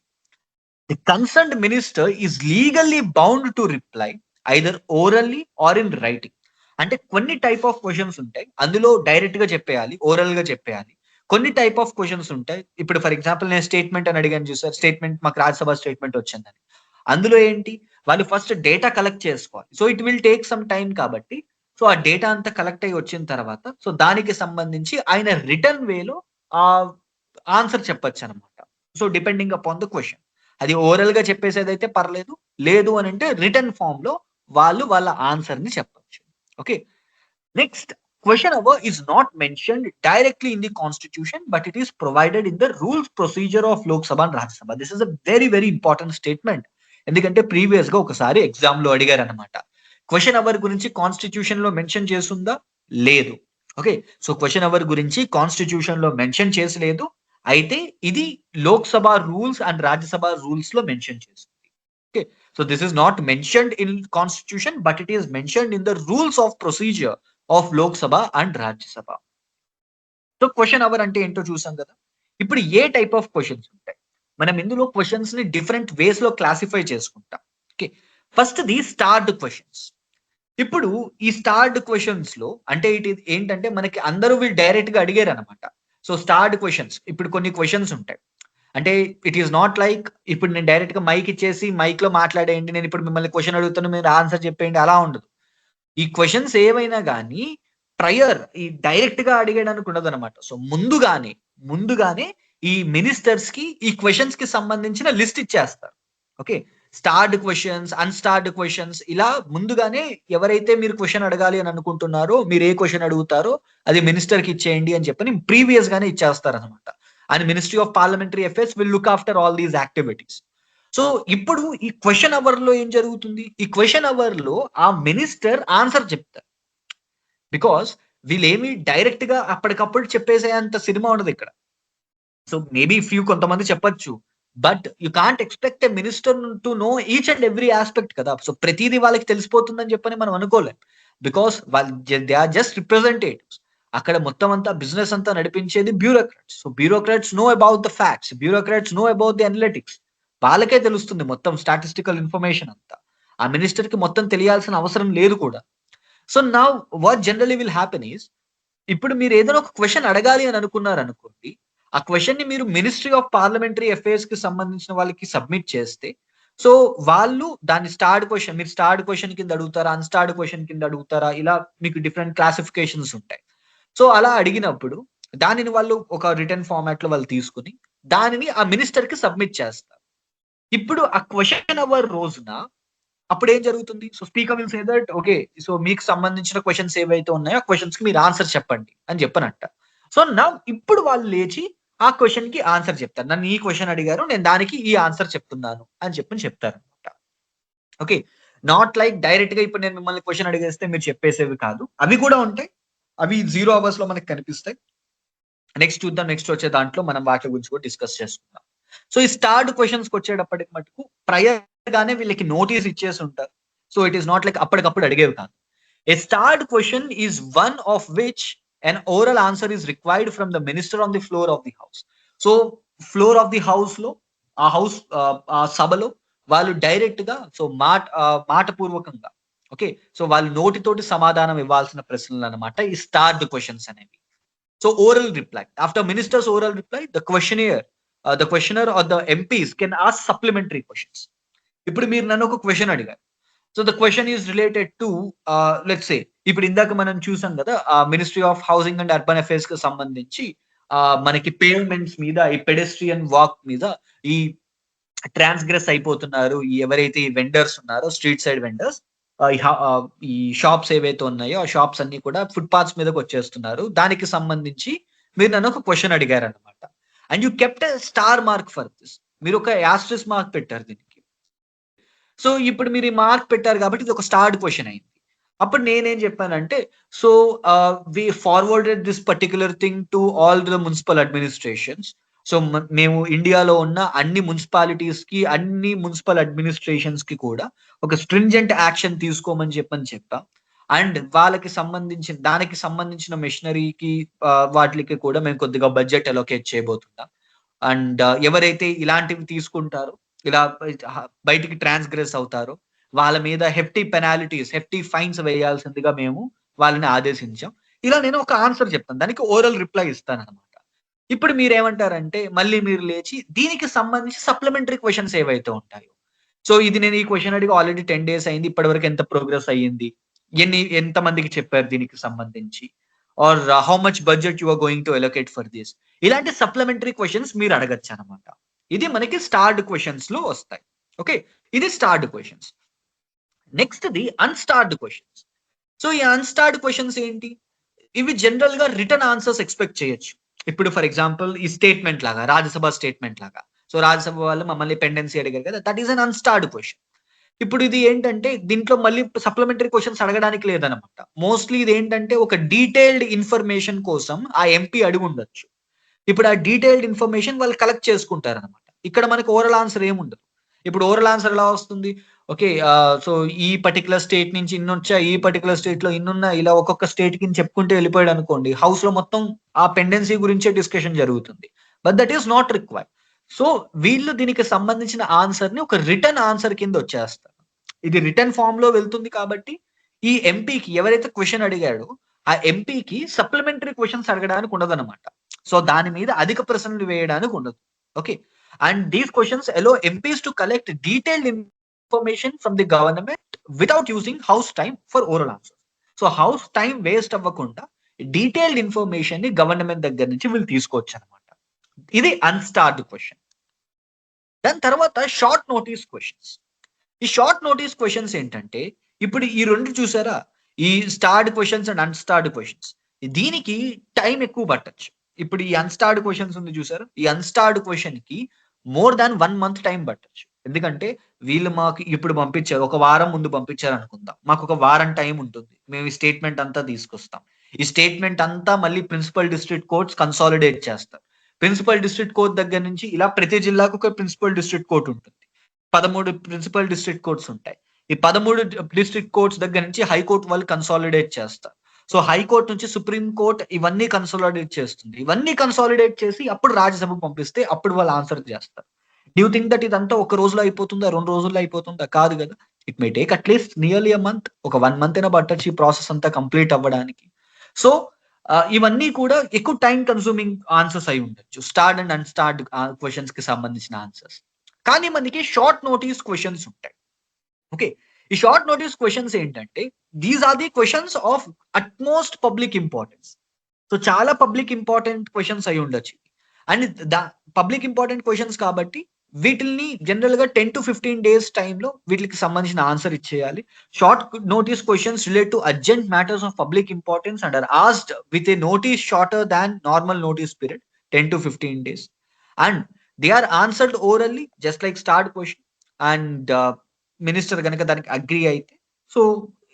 B: The concerned minister is legally bound to reply either orally or in writing. అంటే కొన్ని టైప్ ఆఫ్ క్వశ్చన్స్ ఉంటాయి, అందులో డైరెక్ట్ గా చెప్పేయాలి, ఓరల్ గా చెప్పేయాలి. కొన్ని టైప్ ఆఫ్ క్వశ్చన్స్ ఉంటాయి. ఇప్పుడు ఫర్ ఎగ్జాంపుల్ నేను స్టేట్మెంట్ అని అడిగాను చూసారు, స్టేట్మెంట్ మాకు రాజ్యసభ స్టేట్మెంట్ వచ్చిందని. అందులో ఏంటి, వాళ్ళు ఫస్ట్ డేటా కలెక్ట్ చేసుకోవాలి. So it will take some time కాబట్టి, సో ఆ డేటా అంతా కలెక్ట్ అయ్యి వచ్చిన తర్వాత, సో దానికి సంబంధించి ఆయన రిటర్న్ వేలో ఆ ఆన్సర్ చెప్పొచ్చు అనమాట. So depending upon the question, అది ఓరల్ గా చెప్పేసేదైతే పర్లేదు, లేదు అని అంటే రిటర్న్ ఫామ్ లో వాళ్ళు వాళ్ళ ఆన్సర్ ని చెప్పొచ్చు. Okay, next, question hour is not mentioned directly in the constitution, but it is provided in the rules procedure of Lok Sabha and Rajya Sabha. This is a very very important statement. ఎందుకంటే ప్రీవియస్ గా ఒకసారి ఎగ్జామ్ లో అడిగారు అనమాట. క్వశ్చన్ అవర్ గురించి కాన్స్టిట్యూషన్ లో మెన్షన్ చేస్తుందా? లేదు. ఓకే, సో క్వశ్చన్ అవర్ గురించి కాన్స్టిట్యూషన్ లో మెన్షన్ చేసలేదు, అయితే ఇది Lok Sabha rules and Rajya Sabha rules లో మెన్షన్ చేస్తుంది. Okay, so this is not mentioned in constitution, but it is mentioned in the rules of procedure of Lok Sabha and Rajya Sabha. So question hour అంటే ఏంటో చూసాం కదా. ఇప్పుడు ఏ టైప్ ఆఫ్ క్వశ్చన్స్ ఉంటాయి, మనం ఇందులో క్వశ్చన్స్ ని డిఫరెంట్ వేస్ లో క్లాసిఫై చేసుకుంటాం. Okay, first the starved questions. ఇప్పుడు ఈ స్టార్డ్ క్వశ్చన్స్ లో అంటే ఇట్ ఏంటంటే మనకి అందరూ వీళ్ళు డైరెక్ట్ గా అడిగారు అనమాట. సో స్టార్డ్ క్వశ్చన్స్, ఇప్పుడు కొన్ని క్వశ్చన్స్ ఉంటాయి, అంటే ఇట్ ఈస్ నాట్ లైక్ ఇప్పుడు నేను డైరెక్ట్ గా మైక్ ఇచ్చేసి మైక్ లో మాట్లాడేయండి, నేను ఇప్పుడు మిమ్మల్ని క్వశ్చన్ అడుగుతాను మీరు ఆన్సర్ చెప్పేయండి, అలా ఉండదు. ఈ క్వశ్చన్స్ ఏవైనా కానీ ప్రయర్ ఈ డైరెక్ట్ గా అడిగడానికి ఉండదు అనమాట. సో ముందుగానే ఈ మినిస్టర్స్ కి ఈ క్వశ్చన్స్ కి సంబంధించిన లిస్ట్ ఇచ్చేస్తారు. Okay, starved questions, unstarred questions, ఇలా ముందుగానే ఎవరైతే మీరు క్వశ్చన్ అడగాలి అని అనుకుంటున్నారో, మీరు ఏ క్వశ్చన్ అడుగుతారో అది మినిస్టర్ కి ఇచ్చేయండి అని చెప్పని ప్రీవియస్ గానే ఇచ్చేస్తారు అనమాట. And ministry of parliamentary affairs will look after all these activities. So ఇప్పుడు ఈ క్వశ్చన్ అవర్ లో ఏం జరుగుతుంది, ఈ క్వశ్చన్ అవర్ లో ఆ మినిస్టర్ ఆన్సర్ చెప్తారు. బికాస్ వీళ్ళేమి డైరెక్ట్ గా అప్పటికప్పుడు చెప్పేసే అంత సినిమా ఉండదు ఇక్కడ. సో మేబీ ఫ్యూ కొంతమంది చెప్పొచ్చు, but you can't expect a minister to know each and every aspect కదా. సో ప్రతిదీ వాళ్ళకి తెలిసిపోతుందని చెప్పని మనం అనుకోలేం, బికాస్ వాళ్ళు దే ఆర్ జస్ట్ రిప్రజెంటేటివ్స్. అక్కడ మొత్తం అంతా బిజినెస్ అంతా నడిపించేది bureaucrats. So bureaucrats know about the facts, bureaucrats know about the analytics. వాళ్ళకే తెలుస్తుంది మొత్తం స్టాటిస్టికల్ ఇన్ఫర్మేషన్ అంతా. ఆ మినిస్టర్ కి మొత్తం తెలియాల్సిన అవసరం లేదు కూడా. So now what generally will happen is, ఇప్పుడు మీరు ఏదైనా ఒక క్వశ్చన్ అడగాలి అని అనుకున్నారు అనుకోండి, ఆ క్వశ్చన్ ని మీరు మినిస్ట్రీ ఆఫ్ పార్లమెంటరీ అఫైర్స్ కి సంబంధించిన వాళ్ళకి సబ్మిట్ చేస్తే, సో వాళ్ళు దాన్ని స్టార్డ్ క్వశ్చన్, మీరు స్టార్డ్ క్వశ్చన్ కింద అడుగుతారా, అన్స్టార్డ్ క్వశ్చన్ కింద అడుగుతారా, ఇలా మీకు డిఫరెంట్ క్లాసిఫికేషన్స్ ఉంటాయి. సో అలా అడిగినప్పుడు దానిని వాళ్ళు ఒక రిటర్న్ ఫార్మాట్ లో వాళ్ళు తీసుకుని దానిని ఆ మినిస్టర్ కి సబ్మిట్ చేస్తారు. ఇప్పుడు ఆ క్వశ్చన్ అవర్ రోజున అప్పుడు ఏం జరుగుతుంది, so speaker will say that okay, so మీకు సంబంధించిన క్వశ్చన్స్ ఏవైతే ఉన్నాయో ఆ క్వశ్చన్స్ కి మీరు ఆన్సర్ చెప్పండి అని చెప్పనంట. సో నా ఇప్పుడు వాళ్ళు లేచి ఆ క్వశ్చన్ కి ఆన్సర్ చెప్తారు. నన్ను ఈ క్వశ్చన్ అడిగారు, నేను దానికి ఈ ఆన్సర్ చెప్తున్నాను అని చెప్తారు అనమాట. ఓకే, నాట్ లైక్ డైరెక్ట్ గా ఇప్పుడు నేను మిమ్మల్ని క్వశ్చన్ అడిగేస్తే మీరు చెప్పేసేవి కాదు, అవి కూడా ఉంటాయి, అవి 0 hours లో మనకి కనిపిస్తాయి. నెక్స్ట్ చూద్దాం, నెక్స్ట్ వచ్చే దాంట్లో మనం వాటి గురించి కూడా డిస్కస్ చేసుకుందాం. సో ఈ స్టార్డ్ క్వశ్చన్స్ వచ్చేటప్పటికి మటుకు ప్రయర్ గానే వీళ్ళకి నోటీస్ ఇచ్చేసి ఉంటారు. So it is not like అప్పటికప్పుడు అడిగేవి కాదు. A starred question is one of which an oral answer is required from the minister on the floor of the house. So floor of the house లో, ఆ హౌస్ సభలో వాళ్ళు డైరెక్ట్ గా సో మాట పూర్వకంగా, ఓకే, సో వాళ్ళు నోటితోటి సమాధానం ఇవ్వాల్సిన ప్రశ్నలు అన్నమాట ఈ స్టార్డ్ క్వశ్చన్స్ అనేవి. So oral reply, after ministers oral reply the questioner the questioner or the MPs can ask supplementary questions. ఇప్పుడు మీరు నన్ను ఒక క్వశ్చన్ అడిగారు. So the question is related to let's say ఇప్పుడు ఇందాక మనం చూసాం కదా ministry of housing and urban affairs కి సంబంధించి మనకి పేమెంట్స్ మీద ఈ పెడెస్ట్రియన్ వాక్ మీద ఈ ట్రాన్స్గ్రెస్ అయిపోతున్నారు ఈ ఎవరైతే ఈ వెండర్స్ ఉన్నారో స్ట్రీట్ సైడ్ వెండర్స్ ఈ షాప్స్ ఏవైతే ఉన్నాయో ఆ షాప్స్ అన్ని కూడా ఫుట్ పాత్స్ మీదకి వచ్చేస్తున్నారు. దానికి సంబంధించి మీరు నన్ను ఒక క్వశ్చన్ అడిగారు అనమాట. And you kept a star mark for this. మీరు ఒక యాస్ట్రిస్ మార్క్ పెట్టారు దీనికి. సో ఇప్పుడు మీరు ఈ మార్క్ పెట్టారు కాబట్టి ఇది ఒక స్టార్డ్ క్వశ్చన్ అయింది. అప్పుడు నేనేం చెప్పానంటే so we forwarded this particular thing to all the municipal administrations. So మేము ఇండియాలో ఉన్న అన్ని మున్సిపాలిటీస్ కి అన్ని మున్సిపల్ అడ్మినిస్ట్రేషన్స్ కి కూడా ఒక స్ట్రింజెంట్ యాక్షన్ తీసుకోమని చెప్పాం. అండ్ వాళ్ళకి దానికి సంబంధించిన మెషినరీకి వాటికి కూడా మేము కొద్దిగా బడ్జెట్ అలొకేట్ చేయబోతున్నాం. అండ్ ఎవరైతే ఇలాంటివి తీసుకుంటారో ఇలా బయటికి ట్రాన్స్గ్రెస్ అవుతారో వాళ్ళ మీద హెఫ్టీ పెనాలిటీస్ హెఫ్టీ ఫైన్స్ వేయాల్సిందిగా మేము వాళ్ళని ఆదేశించాం. ఇలా నేను ఒక ఆన్సర్ చెప్తాను, దానికి ఓరల్ రిప్లై ఇస్తాను అనమాట. ఇప్పుడు మీరేమంటారంటే మళ్ళీ మీరు లేచి దీనికి సంబంధించి సప్లిమెంటరీ క్వశ్చన్స్ ఏవైతే ఉంటాయో, సో ఇది నేను ఈ క్వశ్చన్ అడిగి ఆల్రెడీ 10 days అయింది, ఇప్పటి వరకు ఎంత ప్రోగ్రెస్ అయ్యింది, ఎంత మందికి చెప్పారు దీనికి సంబంధించి, or how much budget you are going to allocate for this, ఇలాంటి సప్లిమెంటరీ క్వశ్చన్స్ మీరు అడగచ్చు అనమాట. ఇది మనకి స్టార్డ్ క్వశ్చన్స్ లో వస్తాయి. ఓకే, ఇది starved questions. Next the unstarred questions. So ఈ అన్స్టార్డ్ క్వశ్చన్స్ ఏంటి? ఇవి జనరల్ గా రిటర్న్ ఆన్సర్స్ ఎక్స్పెక్ట్ చేయొచ్చు. ఇప్పుడు ఫర్ ఎగ్జాంపుల్ ఈ స్టేట్మెంట్ లాగా, రాజ్యసభ స్టేట్మెంట్ లాగా, సో రాజ్యసభ వాళ్ళు మమ్మల్ని పెండెన్సీ అడిగారు కదా, that is an unstarred question. ఇప్పుడు ఇది ఏంటంటే దీంట్లో మళ్ళీ సప్లిమెంటరీ క్వశ్చన్స్ అడగడానికి లేదనమాట. మోస్ట్లీ ఇది ఏంటంటే ఒక డీటెయిల్డ్ ఇన్ఫర్మేషన్ కోసం ఆ ఎంపీ అడిగి ఉండొచ్చు. ఇప్పుడు ఆ డీటెయిల్డ్ ఇన్ఫర్మేషన్ వాళ్ళు కలెక్ట్ చేసుకుంటారు అనమాట. ఇక్కడ మనకి ఓరల్ ఆన్సర్ ఏముండదు. ఇప్పుడు ఓరల్ ఆన్సర్ ఎలా వస్తుంది? ఓకే, సో ఈ పర్టికులర్ స్టేట్ నుంచి ఇన్ని వచ్చా, ఈ పర్టికులర్ స్టేట్ లో ఇన్నున్నా, ఇలా ఒక్కొక్క స్టేట్ కి చెప్పుకుంటే వెళ్ళిపోయాడు అనుకోండి, హౌస్ లో మొత్తం ఆ పెండెన్సీ గురించే డిస్కషన్ జరుగుతుంది. But that is not required. So వీళ్ళు దీనికి సంబంధించిన ఆన్సర్ ని ఒక రిటర్న్ ఆన్సర్ కింద వచ్చేస్తారు. ఇది రిటర్న్ ఫామ్ లో వెళ్తుంది కాబట్టి ఈ ఎంపీకి ఎవరైతే క్వశ్చన్ అడిగాడో ఆ ఎంపీకి సప్లిమెంటరీ క్వశ్చన్స్ అడగడానికి ఉండదు అనమాట. సో దాని మీద అధిక ప్రశ్నలు వేయడానికి ఉండదు. Okay, and these questions allow MPs to collect detailed information from the government without using house time for oral answers. So house time waste అవ్వకుండా డీటెయిల్డ్ ఇన్ఫర్మేషన్ ని గవర్నమెంట్ దగ్గర నుంచి వీళ్ళు తీసుకోవచ్చు అనమాట. ఇది అన్స్టార్డ్ క్వశ్చన్. దాని తర్వాత షార్ట్ నోటీస్ క్వశ్చన్స్. ఈ షార్ట్ నోటీస్ క్వశ్చన్స్ ఏంటంటే ఇప్పుడు ఈ రెండు చూసారా, ఈ starred questions and unstarred questions, దీనికి టైం ఎక్కువ పట్టచ్చు. ఇప్పుడు ఈ అన్స్టార్డ్ క్వశ్చన్స్ ఉంది చూసారు, ఈ అన్స్టార్డ్ క్వశ్చన్ కి మోర్ దాన్ 1 month టైం పట్టచ్చు. ఎందుకంటే వీళ్ళు మాకు ఇప్పుడు పంపించారు, ఒక వారం ముందు పంపించారు అనుకుందాం, మాకు ఒక వారం టైం ఉంటుంది, మేము ఈ స్టేట్మెంట్ అంతా తీసుకొస్తాం. ఈ స్టేట్మెంట్ అంతా మళ్ళీ ప్రిన్సిపల్ డిస్ట్రిక్ట్ కోర్ట్స్ కన్సాలిడేట్ చేస్తారు. ప్రిన్సిపల్ డిస్ట్రిక్ట్ కోర్ట్ దగ్గర నుంచి ఇలా ప్రతి జిల్లాకు ఒక ప్రిన్సిపల్ డిస్ట్రిక్ట్ కోర్ట్ ఉంటుంది. 13 ప్రిన్సిపల్ డిస్ట్రిక్ట్ కోర్ట్స్ ఉంటాయి. ఈ 13 డిస్ట్రిక్ట్ కోర్ట్స్ దగ్గర నుంచి హైకోర్టు వాళ్ళు కన్సాలిడేట్ చేస్తారు. సో హైకోర్టు నుంచి సుప్రీం కోర్ట్ ఇవన్నీ కన్సాలిడేట్ చేస్తుంది. ఇవన్నీ కన్సాలిడేట్ చేసి అప్పుడు రాజ్యసభకు పంపిస్తే అప్పుడు వాళ్ళు ఆన్సర్ చేస్తారు. డూ యూ థింక్ దట్ ఇదంతా ఒక రోజులో అయిపోతుందా, 2 రోజుల్లో అయిపోతుందా? కాదు కదా. It may take at least nearly a month, ఒక 1 month అయినా పట్టొచ్చు ఈ ప్రాసెస్ అంతా కంప్లీట్ అవ్వడానికి. సో ఇవన్నీ కూడా ఎక్కువ టైం కన్సూమింగ్ ఆన్సర్స్ అయి ఉండొచ్చు, స్టార్డ్ అండ్ అన్స్టార్డ్ క్వశ్చన్స్ కి సంబంధించిన ఆన్సర్స్. కానీ మనకి షార్ట్ నోటీస్ క్వశ్చన్స్ ఉంటాయి. ఓకే, ఈ షార్ట్ నోటీస్ క్వశ్చన్స్ ఏంటంటే these are the questions of utmost public importance. So చాలా పబ్లిక్ ఇంపార్టెంట్ క్వశ్చన్స్ అయి ఉండొచ్చు. అండ్ పబ్లిక్ ఇంపార్టెంట్ క్వశ్చన్స్ కాబట్టి వీటిల్ని జనరల్ గా 10 to 15 days టైంలో వీటికి సంబంధించిన ఆన్సర్ ఇచ్చేయాలి. Short notice questions relate to urgent matters of public importance and are asked with a notice shorter than normal notice period 10 to 15 days. And they are answered orally just like starred question. And minister కనుక దానికి అగ్రి అయితే సో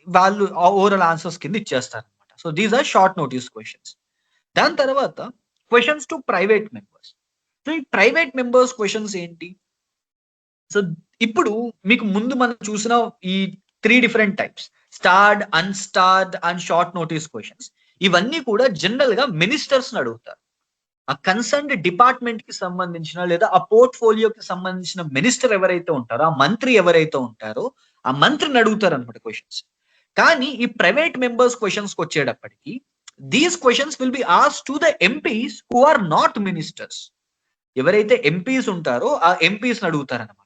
B: వాళ్ళు ఓవరాల్ ఆన్సర్స్ కింద ఇచ్చేస్తారు అనమాట. So these are short notice questions. దాని తర్వాత questions to private members. So ఈ ప్రైవేట్ మెంబర్స్ క్వశ్చన్స్ ఏంటి? సో ఇప్పుడు మీకు ముందు మనం చూసిన ఈ 3 different types, starred, unstarred and short notice questions, ఇవన్నీ కూడా జనరల్ గా మినిస్టర్స్ అడుగుతారు. ఆ కన్సర్న్డ్ డిపార్ట్మెంట్ కి సంబంధించిన లేదా ఆ పోర్ట్ఫోలియోకి సంబంధించిన మినిస్టర్ ఎవరైతే ఉంటారో, ఆ మంత్రి ఎవరైతే ఉంటారో ఆ మంత్రిని అడుగుతారు అనమాట క్వశ్చన్స్. కానీ ఈ ప్రైవేట్ మెంబర్స్ క్వశ్చన్స్ కి వచ్చేటప్పటికి these questions will be asked to the MPs who are not ministers. ఎవరైతే ఎంపీస్ ఉంటారో ఆ ఎంపీస్ అడుగుతారనమాట.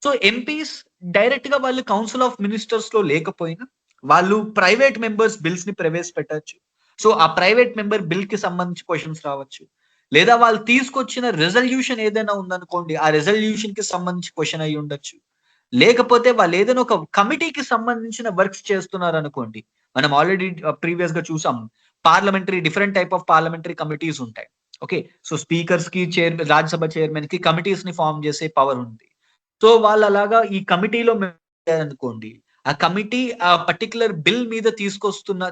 B: సో ఎంపీస్ డైరెక్ట్ గా వాళ్ళు కౌన్సిల్ ఆఫ్ మినిస్టర్స్ లో లేకపోయినా వాళ్ళు ప్రైవేట్ మెంబర్స్ బిల్స్ ని ప్రవేశపెట్టచ్చు. సో ఆ ప్రైవేట్ మెంబర్ బిల్ కి సంబంధించి క్వశ్చన్స్ రావచ్చు. లేదా వాళ్ళు తీసుకొచ్చిన రెజల్యూషన్ ఏదైనా ఉందనుకోండి, ఆ రెజల్యూషన్ కి సంబంధించి క్వశ్చన్ అయి ఉండొచ్చు. లేకపోతే వాళ్ళు ఏదైనా ఒక కమిటీకి సంబంధించిన వర్క్స్ చేస్తున్నారు అనుకోండి. మనం ఆల్రెడీ ప్రీవియస్ గా చూసాం. Parliamentary different type of parliamentary committees ఉంటాయి. ఓకే. సో స్పీకర్స్ కి రాజ్యసభ చైర్మన్ కి కమిటీస్ ని ఫార్మ్ చేసే పవర్ ఉంది. సో వాళ్ళు అలాగా ఈ కమిటీలో అనుకోండి. ఆ కమిటీ ఆ పర్టిక్యులర్ బిల్ మీద తీసుకొస్తున్న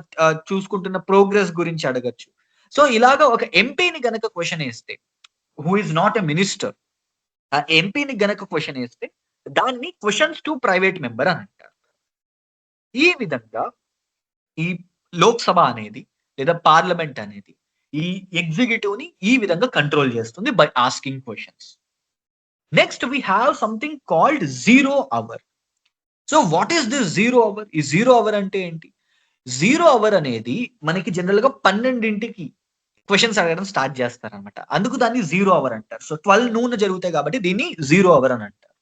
B: చూసుకుంటున్న ప్రోగ్రెస్ గురించి అడగొచ్చు. సో ఇలాగ ఒక ఎంపీని గనక క్వెషన్ ఏస్తే, who is not a minister, ఆ ఎంపీని గనక క్వెషన్ ఏస్తే దాన్ని క్వెషన్స్ టు ప్రైవేట్ మెంబర్ అని అంటారు. ఈ విధంగా ఈ లోక్‌సభ అనేది లేదా పార్లమెంట్ అనేది ఈ ఎగ్జిక్యూటివ్‌ని ఈ విధంగా కంట్రోల్ చేస్తుంది by asking questions. Next we have something called zero hour. So what is this zero hour? ఈ జీరో అవర్ అంటే ఏంటి? జీరో అవర్ అనేది మనకి జనరల్ గా 12కి క్వెషన్స్ అడగడం స్టార్ట్ చేస్తారనమాట. అందుకు దాన్ని జీరో అవర్ అంటారు. సో 12 నూన్ జరుగుతాయి కాబట్టి దీన్ని జీరో అవర్ అని అంటారు.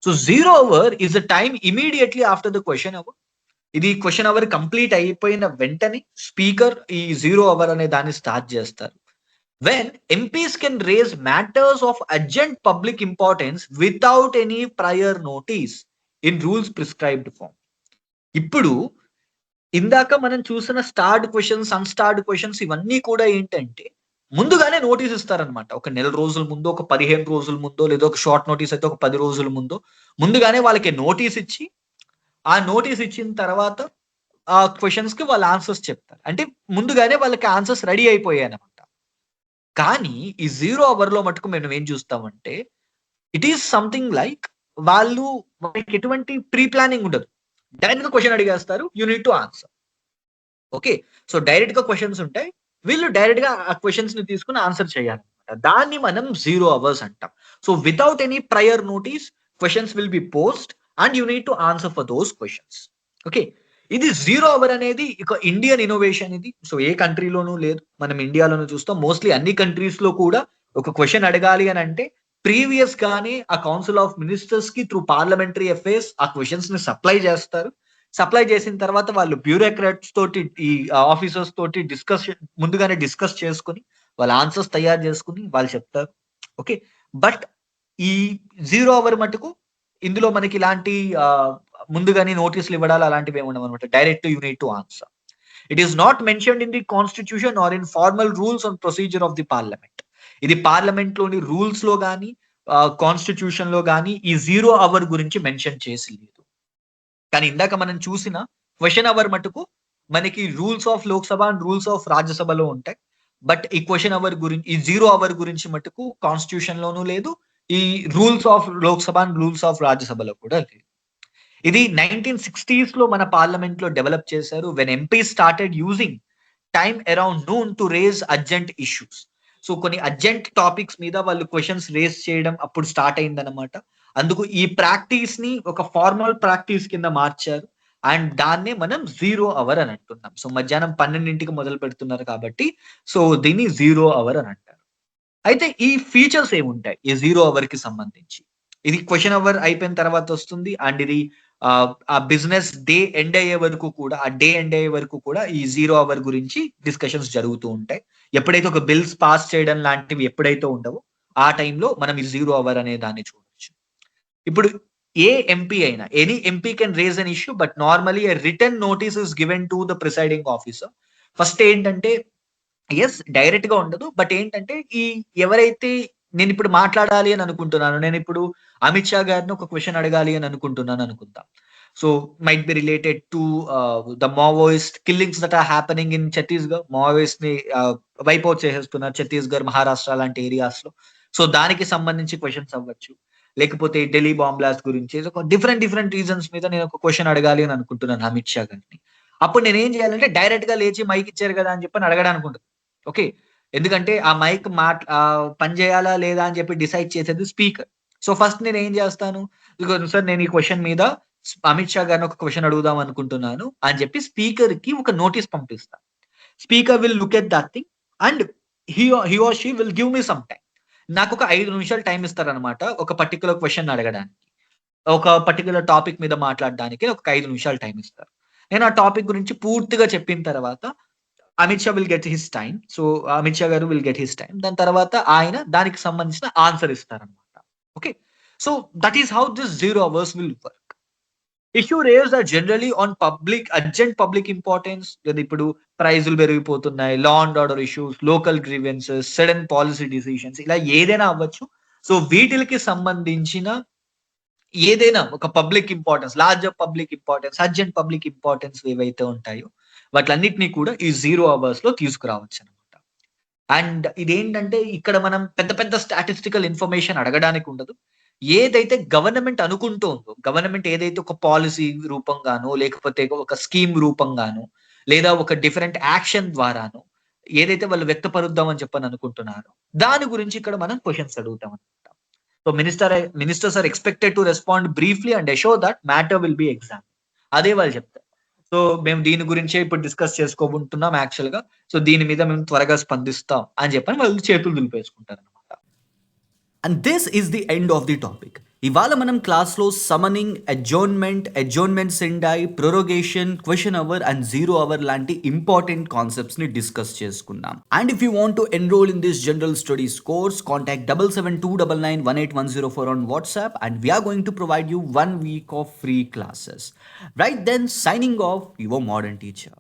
B: So zero hour is the time immediately after the question hour. ఇది క్వెషన్ అవర్ కంప్లీట్ అయిపోయిన వెంటనే స్పీకర్ ఈ జీరో అవర్ అనే దాన్ని స్టార్ట్ చేస్తారు. When MPs can raise matters of urgent public importance without any prior notice in rules prescribed form. ఇప్పుడు ఇందాక మనం చూసిన స్టార్డ్ క్వెషన్స్, అన్‌స్టార్డ్ క్వెషన్స్ ఇవన్నీ కూడా ఏంటంటే ముందుగానే నోటీస్ ఇస్తారనమాట. ఒక నెల రోజుల ముందో, ఒక 15 రోజుల ముందో, లేదా ఒక షార్ట్ నోటీస్ అయితే ఒక 10 రోజుల ముందో ముందుగానే వాళ్ళకి నోటీస్ ఇచ్చి, ఆ నోటీస్ ఇచ్చిన తర్వాత ఆ క్వెషన్స్‌కి వాళ్ళు ఆన్సర్స్ చెప్తారు. అంటే ముందుగానే వాళ్ళకి ఆన్సర్స్ రెడీ అయిపోయాయన్నమాట. కానీ ఈ జీరో అవర్‌లో మటుకు మనం ఏం చూస్తామంటే ఇట్ ఈస్ సంథింగ్ లైక్ వాళ్ళకి ఎటువంటి ప్రీ ప్లానింగ్ ఉండదు. డైరెక్ట్‌గా క్వెషన్ అడిగేస్తారు. You need to answer. Okay. So డైరెక్ట్‌గా క్వెషన్స్ ఉంటాయి. వీళ్ళు డైరెక్ట్‌గా ఆ క్వెషన్స్‌ని తీసుకొని ఆన్సర్ చేయాలన్నమాట. దాన్ని మనం జీరో అవర్స్ అంటాం. So without any prior notice questions will be post and you need to answer for those questions. Okay. ఇది జీరో అవర్ అనేది ఒక ఇండియన్ ఇన్నోవేషన్ ఇది. సో ఏ కంట్రీలోనూ లేదు. మనం ఇండియాలోనే చూస్తాం. మోస్ట్‌లీ అన్ని కంట్రీస్‌లో కూడా ఒక క్వెషన్ అడగాలి అనంటే ప్రీవియస్ గానే ఆ కౌన్సిల్ ఆఫ్ మినిస్టర్స్ కి త్రూ పార్లమెంటరీ అఫైర్స్ ఆ క్వెషన్స్‌ని సప్లై చేస్తారు. సప్లై చేసిన తర్వాత వాళ్ళు బ్యూరోక్రాట్స్ తోటి ఈ ఆఫీసర్స్ తోటి ముందుగానే డిస్కస్ చేసుకొని వాళ్ళ ఆన్సర్స్ తయారు చేసుకొని వాళ్ళు చెప్తారు. ఓకే. బట్ ఈ జీరో అవర్ మటుకు ఇందులో మనకి ఇలాంటి ముందుగానే నోటీసులు ఇవ్వడాలు అలాంటివి ఏమి ఉండవన్నమాట. Direct you need to answer. It is not mentioned in the constitution or in formal rules on procedure of the parliament. ఇది పార్లమెంట్ లోని రూల్స్ లో గానీ కాన్స్టిట్యూషన్ లో గానీ ఈ జీరో అవర్ గురించి మెన్షన్ చేసి లేదు. కానీ ఇందాక మనం చూసిన క్వెషన్ అవర్ మటుకు మనకి rules of Lok Sabha and rules of రాజ్యసభలో ఉంటాయి. బట్ ఈ క్వెషన్ అవర్ గురించి, ఈ జీరో అవర్ గురించి మటుకు కాన్స్టిట్యూషన్ లోనూ లేదు. ఈ rules of Lok Sabha and rules of రాజ్యసభలో కూడా లేదు. ఇది 1960s లో మన పార్లమెంట్ లో డెవలప్ చేశారు. When MP started using time around noon to raise urgent issues. So కొన్ని అర్జెంట్ టాపిక్స్ మీద వాళ్ళు క్వెషన్స్ రేజ్ చేయడం అప్పుడు స్టార్ట్ అయిందన్నమాట. అందుకు ఈ ప్రాక్టీస్ ని ఒక ఫార్మల్ ప్రాక్టీస్ కింద మార్చారు. అండ్ దాన్నే మనం జీరో అవర్ అని అంటున్నాం. సో మధ్యాహ్నం 12కి మొదలు పెడుతున్నారు కాబట్టి సో దీన్ని జీరో అవర్ అని అంటారు. అయితే ఈ ఫీచర్స్ ఏముంటాయి ఈ జీరో అవర్ కి సంబంధించి? ఇది క్వెషన్ అవర్ అయిపోయిన తర్వాత వస్తుంది. అండ్ ఇది ఆ బిజినెస్ డే ఎండ్ అయ్యే వరకు కూడా, ఆ డే ఎండ్ అయ్యే వరకు కూడా ఈ జీరో అవర్ గురించి డిస్కషన్స్ జరుగుతూ ఉంటాయి. ఎప్పుడైతే ఒక బిల్స్ పాస్ చేయడం లాంటివి ఎప్పుడైతే ఉండవో ఆ టైంలో మనం ఈ జీరో అవర్ అనే దాన్ని చూడొచ్చు. ఇప్పుడు ఏ ఎంపీ అయినా, any MP can raise an issue but normally a written notice is given to the presiding officer. First ఏంటంటే డైరెక్ట్ గా ఉండదు. బట్ ఏంటంటే ఎవరైతే నేను ఇప్పుడు మాట్లాడాలి అని అనుకుంటున్నాను. నేను ఇప్పుడు అమిత్ షా గారిని ఒక క్వెషన్ అడగాలి అని అనుకుంటున్నాను అనుకుందాం. So might be related to the Maoist killings that are happening in Chhattisgarh. Maoist ని వైప్ ఔట్ చేసేస్తున్నారు ఛత్తీస్‌గఢ్, మహారాష్ట్ర లాంటి ఏరియాస్ లో. సో దానికి సంబంధించి క్వెషన్స్ అవ్వచ్చు. లేకపోతే ఢిల్లీ బాంబ్ బ్లాస్ట్ గురించి డిఫరెంట్ రీజన్స్ మీద నేను ఒక క్వెషన్ అడగాలి అని అనుకుంటున్నాను అమిత్ షా గారిని. అప్పుడు నేను ఏం చేయాలంటే డైరెక్ట్ గా లేచి మైక్ ఇచ్చారు కదా అని చెప్పి అడగడానికి ఉండదు. ఓకే. ఎందుకంటే ఆ మైక్ పని చేయాలా లేదా అని చెప్పి డిసైడ్ చేసేది స్పీకర్. సో ఫస్ట్ నేను ఏం చేస్తాను, ఇదిగో సార్ నేను ఈ క్వెషన్ మీద అమిత్ షా గారిని ఒక క్వెషన్ అడుగుదాం అనుకుంటున్నాను అని చెప్పి స్పీకర్ కి ఒక నోటీస్ పంపిస్తాను. Speaker will look at that thing and he or she will give me some time. నాకు ఒక 5 నిమిషాలు టైం ఇస్తారనమాట. ఒక పర్టిక్యులర్ క్వెషన్ అడగడానికి. ఒక పర్టిక్యులర్ టాపిక్ మీద మాట్లాడడానికి ఒక 5 నిమిషాలు టైం ఇస్తారు. నేను ఆ టాపిక్ గురించి పూర్తిగా చెప్పిన తర్వాత Amit Shah will get his time. So, Amit Shah గారు విల్ గెట్ హిస్ టైమ్. దాని తర్వాత ఆయన దానికి సంబంధించిన ఆన్సర్ ఇస్తారనమాట. Okay. So, that is how this 0 hours will work. Issue raised are generally on urgent public importance. లేదా ఇప్పుడు ప్రైజులు పెరిగిపోతున్నాయి, law and order issues, local grievances, sudden policy decisions ఇలా ఏదైనా అవ్వచ్చు. సో, వీటిలకి సంబంధించిన ఏదైనా ఒక public importance, larger public importance, urgent public importance ఏవైతే ఉంటాయో వాటిలన్నిటిని కూడా ఈ 0 అవర్స్ లో తీసుకురావచ్చనమాట. అండ్ ఇదేంటంటే ఇక్కడ మనం పెద్ద పెద్ద స్టాటిస్టికల్ ఇన్ఫర్మేషన్ అడగడానికి ఉండదు. ఏదైతే గవర్నమెంట్ అనుకుంటోందో, గవర్నమెంట్ ఏదైతే ఒక పాలిసీ రూపంగానో, లేకపోతే ఒక స్కీమ్ రూపంగానో, లేదా ఒక డిఫరెంట్ యాక్షన్ ద్వారానో ఏదైతే వాళ్ళు వ్యక్తపరుద్దాం అని చెప్పని అనుకుంటున్నారో, దాని గురించి ఇక్కడ మనం క్వెషన్స్ అడుగుతాం అనమాట. So ministers are expected to respond briefly and assure that matter will be examined. అదే వాళ్ళు చెప్తారు. సో, మేము దీని గురించే ఇప్పుడు డిస్కస్ చేసుకోబోతున్నాం యాక్చువల్‌గా. సో, దీని మీద మేము త్వరగా స్పందిస్తాం అని చెప్పని వాళ్ళు చేతులు దులిపేసుకుంటారనమాట.
A: And this is the end of the topic. ఇవాళ మనం క్లాస్లో summoning, adjournment sine die, prorogation, question hour and 0 hour లాంటి ఇంపార్టెంట్ కాన్సెప్ట్స్ని డిస్కస్ చేసుకున్నాం. And if you want to enroll in this general studies course, contact 7729918104 on WhatsApp and we are going to provide you 1 week of free classes. Right then, signing off, your modern teacher.